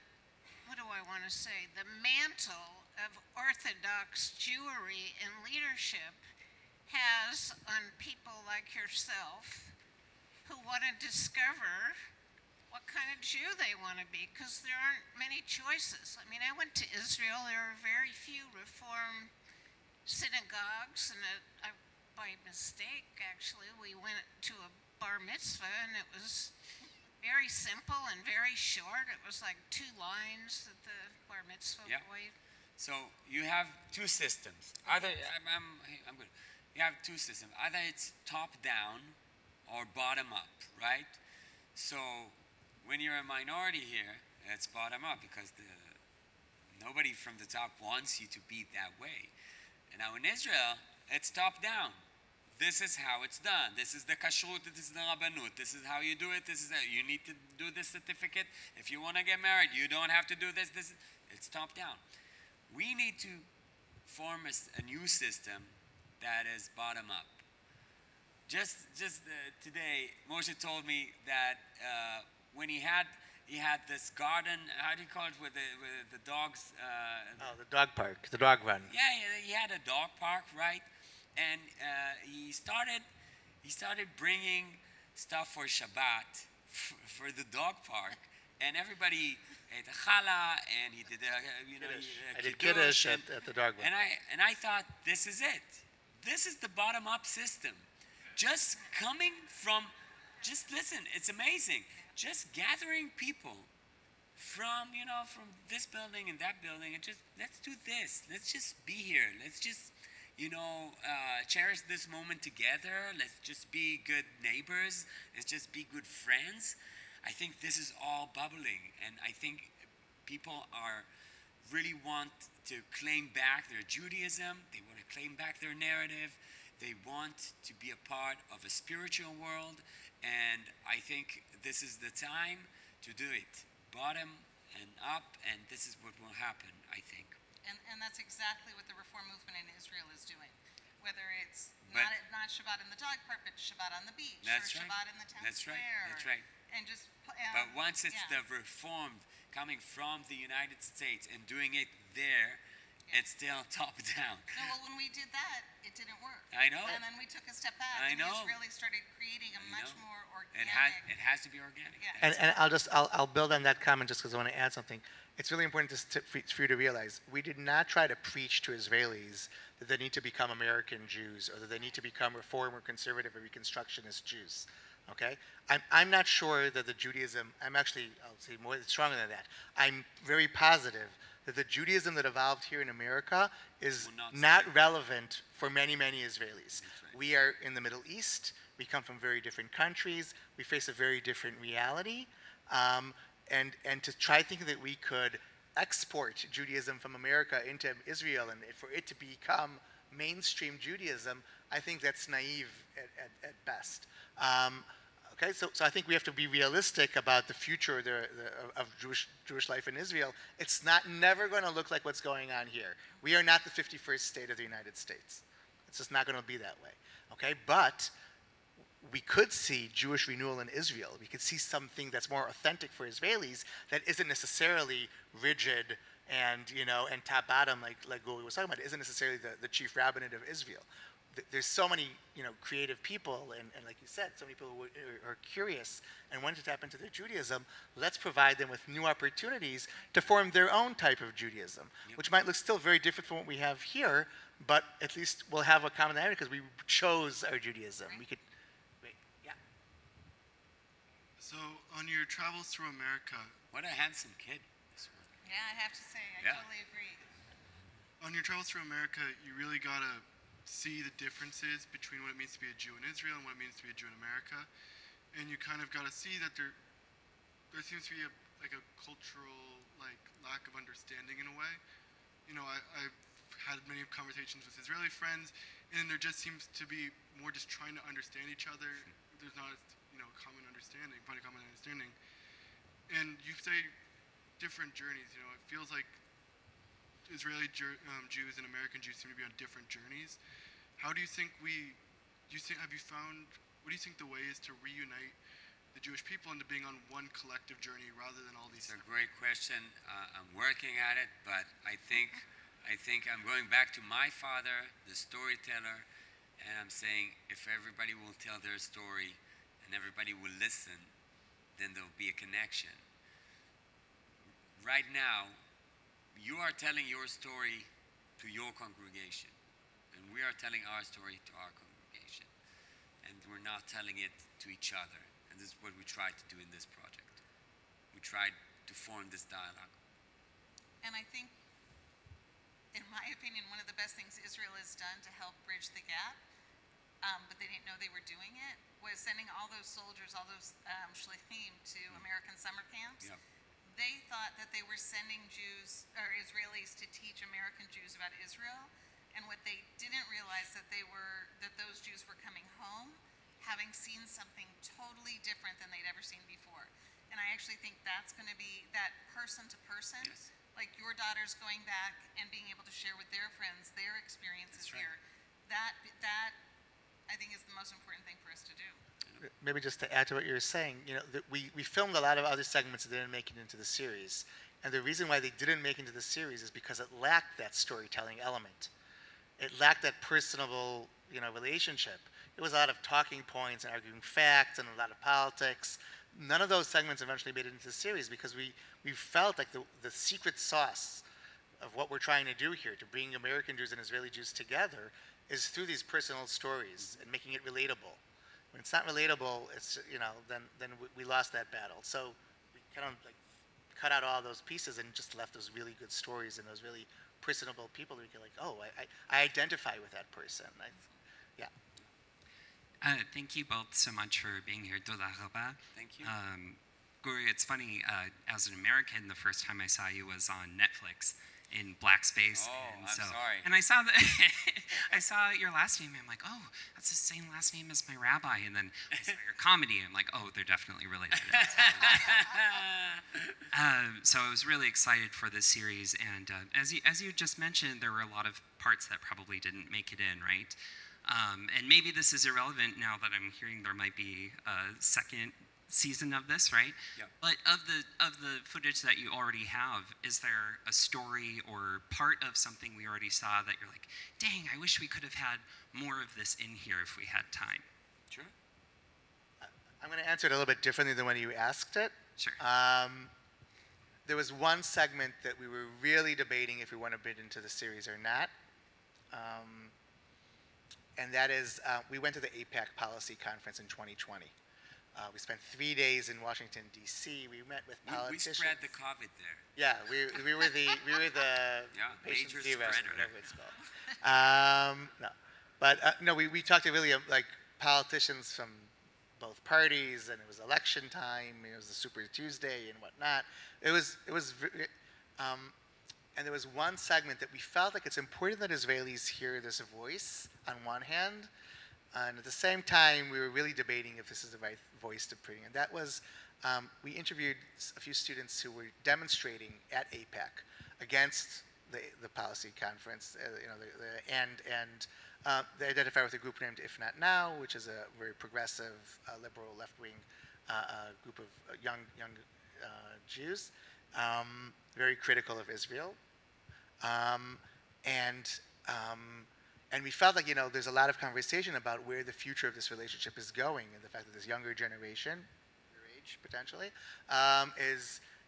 what do I want to say, the mantle of Orthodox Jewry in leadership has on people like yourself who want to discover what kind of Jew they want to be, because there aren't many choices. I mean, I went to Israel, there are very few Reform synagogues, and by mistake, actually, we went to a bar mitzvah, and it was very simple and very short. It was like 2 lines that the bar mitzvah boy. So you have two systems. Either I'm good. You have two systems. Either it's top down or bottom up, right? So when you're a minority here, it's bottom up because nobody from the top wants you to be that way. And now in Israel, it's top down. This is how it's done. This is the kashrut, this is the rabbanut. This is how you do it. This is that. You need to do this certificate. If you want to get married, you don't have to do this. It's top down. We need to form a new system that is bottom up. Just today, Moshe told me that when he had this garden, how do you call it, with the dogs? The dog park, the dog run. Yeah, he had a dog park, right? And he started bringing stuff for Shabbat for the dog park, and everybody ate a challah, and he did I did kiddush at the dog run. And I thought, this is it. This is the bottom-up system. Just coming from, just listen, it's amazing. Just gathering people from this building and that building, and just let's do this. Let's just be here. Let's just cherish this moment together. Let's just be good neighbors. Let's just be good friends. I think this is all bubbling, and I think people really want to claim back their Judaism. They want to claim back their narrative. They want to be a part of a spiritual world, and I think this is the time to do it, bottom and up, and this is what will happen, I think. And that's exactly what the Reform movement in Israel is doing. Whether it's not Shabbat in the dog park, but Shabbat on the beach, or Shabbat in the town square. That's right. And just. But once it's the Reformed coming from the United States and doing it there, it's still top down. No, well, when we did that, it didn't work. I know. And then we took a step back. I know. And we really started creating a much more organic. It has to be organic. Yeah. And I'll build on that comment just because I want to add something. It's really important for you to realize we did not try to preach to Israelis that they need to become American Jews or that they need to become Reform or Conservative or Reconstructionist Jews. Okay? I'm not sure that the Judaism, I'll say more stronger than that. I'm very positive that the Judaism that evolved here in America is not relevant for many, many Israelis. Right. We are in the Middle East. We come from very different countries. We face a very different reality. And to try thinking that we could export Judaism from America into Israel and for it to become mainstream Judaism, I think that's naive at best. Okay, so I think we have to be realistic about the future of Jewish life in Israel. It's never going to look like what's going on here. We are not the 51st state of the United States. It's just not going to be that way. Okay, but we could see Jewish renewal in Israel. We could see something that's more authentic for Israelis that isn't necessarily rigid and and top bottom like Guri was talking about. It isn't necessarily the chief rabbinate of Israel. There's so many creative people and like you said, so many people who are curious and want to tap into their Judaism. Let's provide them with new opportunities to form their own type of Judaism, which might look still very different from what we have here, but at least we'll have a commonality because we chose our Judaism. We could. So, on your travels through America, What a handsome kid. Yeah, I have to say, I Yeah. totally agree. on your travels through America, you really gotta see the differences between what it means to be a Jew in Israel and what it means to be a Jew in America, and you kind of gotta see that there seems to be a cultural lack of understanding in a way. I've had many conversations with Israeli friends, and there just seems to be more just trying to understand each other. There's not common understanding, find a common understanding. And you say different journeys. It feels like Israeli Jews and American Jews seem to be on different journeys. How do you think what do you think the way is to reunite the Jewish people into being on one collective journey rather than all these? It's a great question. I'm working at it, but I think I'm going back to my father, the storyteller, and I'm saying if everybody will tell their story and everybody will listen, then there'll be a connection. Right now, you are telling your story to your congregation, and we are telling our story to our congregation, and we're not telling it to each other. And this is what we tried to do in this project. We tried to form this dialogue. And I think, in my opinion, one of the best things Israel has done to help bridge the gap, but they didn't know they were doing it, was sending all those soldiers, all those shlichim to American summer camps. Yep. They thought that they were sending Jews or Israelis to teach American Jews about Israel, and what they didn't realize that those Jews were coming home, having seen something totally different than they'd ever seen before. And I actually think that's going to be that person to person, like your daughters going back and being able to share with their friends their experiences here. That I think is the most important thing for us to do. Maybe just to add to what you were saying, we filmed a lot of other segments that didn't make it into the series. And the reason why they didn't make it into the series is because it lacked that storytelling element. It lacked that personable, relationship. It was a lot of talking points and arguing facts and a lot of politics. None of those segments eventually made it into the series because we felt like the secret sauce of what we're trying to do here, to bring American Jews and Israeli Jews together, is through these personal stories and making it relatable. When it's not relatable, it's then we lost that battle. So we kind of cut out all those pieces and just left those really good stories and those really personable people that we can I identify with that person. Thank you both so much for being here. Toda rabba. Thank you. Guri, it's funny, as an American, the first time I saw you was on Netflix in black space. Oh, and I'm sorry. And I saw I saw your last name, and I'm like, oh, that's the same last name as my rabbi. And then I saw your comedy, I'm like, oh, they're definitely related. So I was really excited for this series, and as you just mentioned, there were a lot of parts that probably didn't make it in, right? And maybe this is irrelevant now that I'm hearing there might be a second season of this, right? Yeah. But of the footage that you already have, is there a story or part of something we already saw that you're like, dang, I wish we could have had more of this in here if we had time? Sure. I'm going to answer it a little bit differently than when you asked it. Sure. There was one segment that we were really debating if we want to bid into the series or not. And that is, we went to the APAC policy conference in 2020. We spent 3 days in Washington, D.C. We met with politicians. We spread the COVID there. Yeah, we were the patient major zero, spreader. whatever it's called. We talked to really politicians from both parties, and it was election time. It was the Super Tuesday and whatnot. And there was one segment that we felt like it's important that Israelis hear this voice on one hand, And at the same time, we were really debating if this is the right voice to bring. And that was, we interviewed a few students who were demonstrating at APAC against the policy conference, they identify with a group named If Not Now, which is a very progressive, liberal, left-wing group of young Jews, very critical of Israel. And we felt like, there's a lot of conversation about where the future of this relationship is going, and the fact that this younger generation, your age potentially,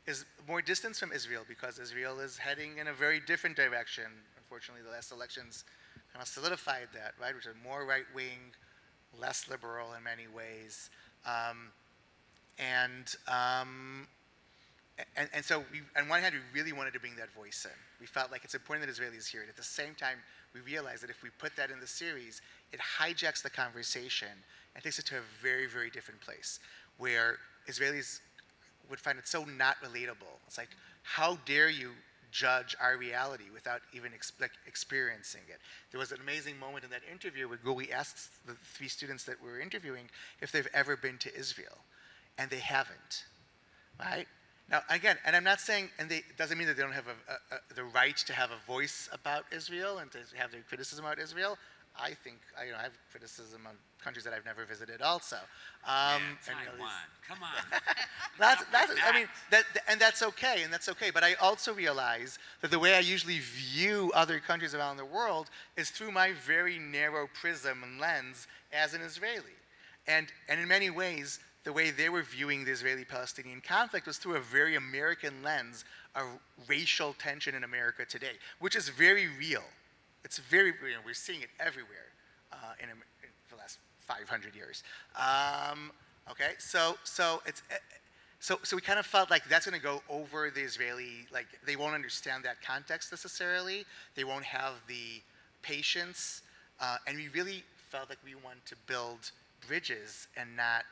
is more distance from Israel, because Israel is heading in a very different direction. Unfortunately, the last elections kind of solidified that, right? Which is more right-wing, less liberal in many ways. And so on one hand, we really wanted to bring that voice in. We felt like it's important that Israelis hear it. At the same time, we realized that if we put that in the series, it hijacks the conversation and takes it to a very, very different place, where Israelis would find it so not relatable. It's like, how dare you judge our reality without even experiencing it? There was an amazing moment in that interview where Guri asks the 3 students that we were interviewing if they've ever been to Israel, and they haven't, right? Now, again, and I'm not saying, it doesn't mean that they don't have the right to have a voice about Israel and to have their criticism about Israel. I think, I have criticism on countries that I've never visited also. Taiwan, come on. That's okay, but I also realize that the way I usually view other countries around the world is through my very narrow prism and lens as an Israeli. And in many ways, the way they were viewing the Israeli-Palestinian conflict was through a very American lens of racial tension in America today, which is very real. It's very real. We're seeing it everywhere in the last 500 years. Okay, so we kind of felt like that's going to go over the Israeli, like they won't understand that context necessarily. They won't have the patience, and we really felt like we want to build bridges and not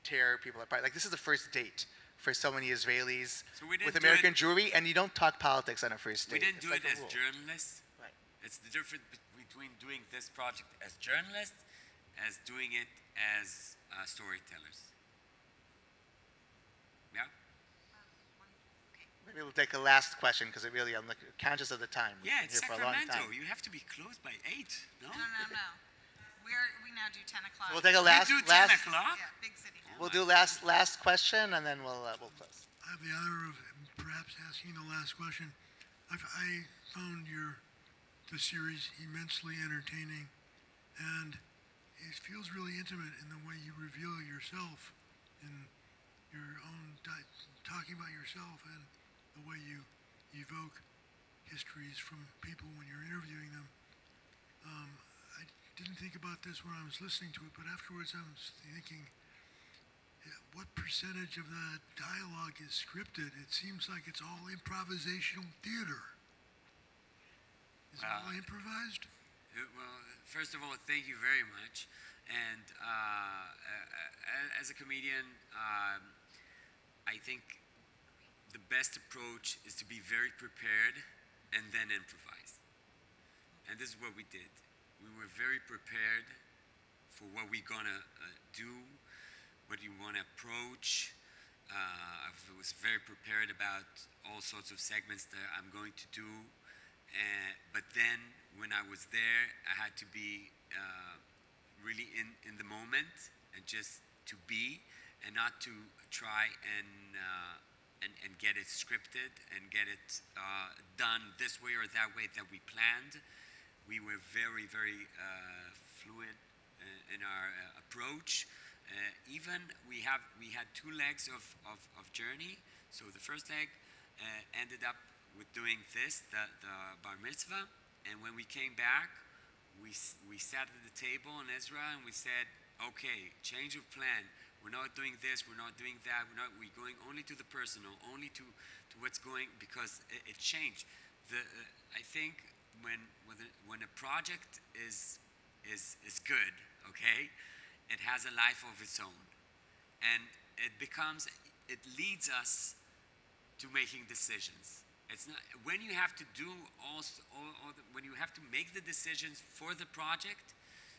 tear people apart. Like, this is the first date for so many Israelis with American Jewry, and you don't talk politics on a first date. We didn't do it as journalists. Right. It's the difference between doing this project as journalists as doing it as storytellers. Yeah? Maybe we'll take a last question, because I'm conscious of the time. Yeah, it's Sacramento. You have to be closed by 8, no? No. We now do 10 o'clock. We'll take a last. We do 10 o'clock? Yeah, big city. We'll do last question, and then we'll close. I have the honor of perhaps asking the last question. I found the series immensely entertaining, and it feels really intimate in the way you reveal yourself, in your own talking about yourself, and the way you evoke histories from people when you're interviewing them. I didn't think about this when I was listening to it, but afterwards I was thinking, what percentage of that dialogue is scripted? It seems like it's all improvisational theater. Is it all improvised? Well, first of all, thank you very much. And as a comedian, I think the best approach is to be very prepared and then improvise. And this is what we did. We were very prepared for what we're gonna do, what you want to approach. I was very prepared about all sorts of segments that I'm going to do. But then when I was there, I had to be really in the moment and just to be, and not to try and get it scripted and get it done this way or that way that we planned. We were very, very fluid in our approach. Even we had 2 legs of journey. So the first leg ended up with doing this, the bar mitzvah. And when we came back, we sat at the table in Ezra and we said, okay, change of plan. We're not doing this, we're not doing that, we're going only to the personal, only to what's going, because it changed. I think when a project is good, okay, it has a life of its own, and it leads us to making decisions. It's not when you have to do when you have to make the decisions for the project,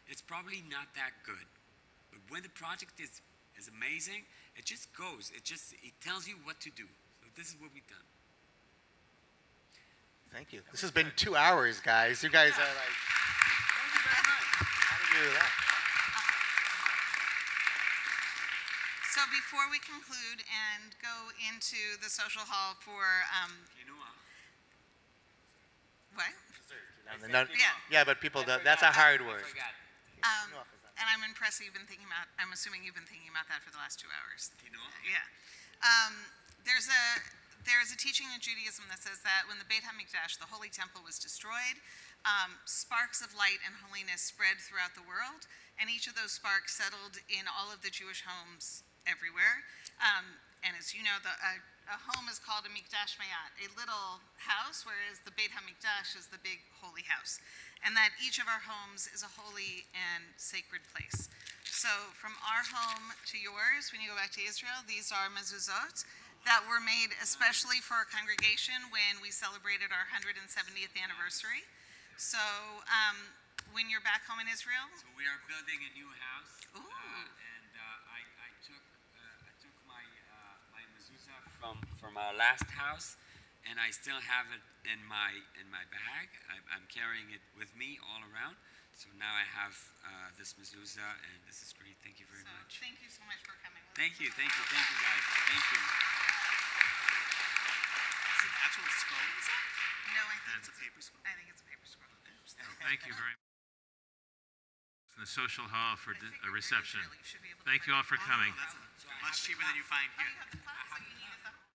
it's probably not that good. But when the project is amazing, it just goes. It tells you what to do. So this is what we've done. Thank you. This has been 2 hours, guys. You guys are like. Thank you very much. How do you do that? So before we conclude and go into the social hall for, what? Yeah, but people, that's a hard word. And I'm impressed you've been thinking about, I'm assuming you've been thinking about that for the last 2 hours. Yeah. There's a teaching in Judaism that says that when the Beit HaMikdash, the Holy Temple, was destroyed, sparks of light and holiness spread throughout the world, and each of those sparks settled in all of the Jewish homes everywhere. And as you know, a home is called a Mikdash Mayat, a little house, whereas the Beit HaMikdash is the big holy house. And that each of our homes is a holy and sacred place. So from our home to yours, when you go back to Israel, these are mezuzot that were made especially for our congregation when we celebrated our 170th anniversary. So when you're back home in Israel? So we are building a new house. Ooh. I took my mezuzah from our last house, and I still have it in my bag. I'm carrying it with me all around. So now I have this mezuzah, and this is great. Thank you very much. Thank you so much for coming. Thank you, guys. Thank you. Is it an actual scroll inside? No, I think it's a paper scroll. I think it's a paper scroll. Thank you very much. In the social hall for a reception. Thank you all for coming. Much cheaper than you find here. Oh, you have the class, so you need it.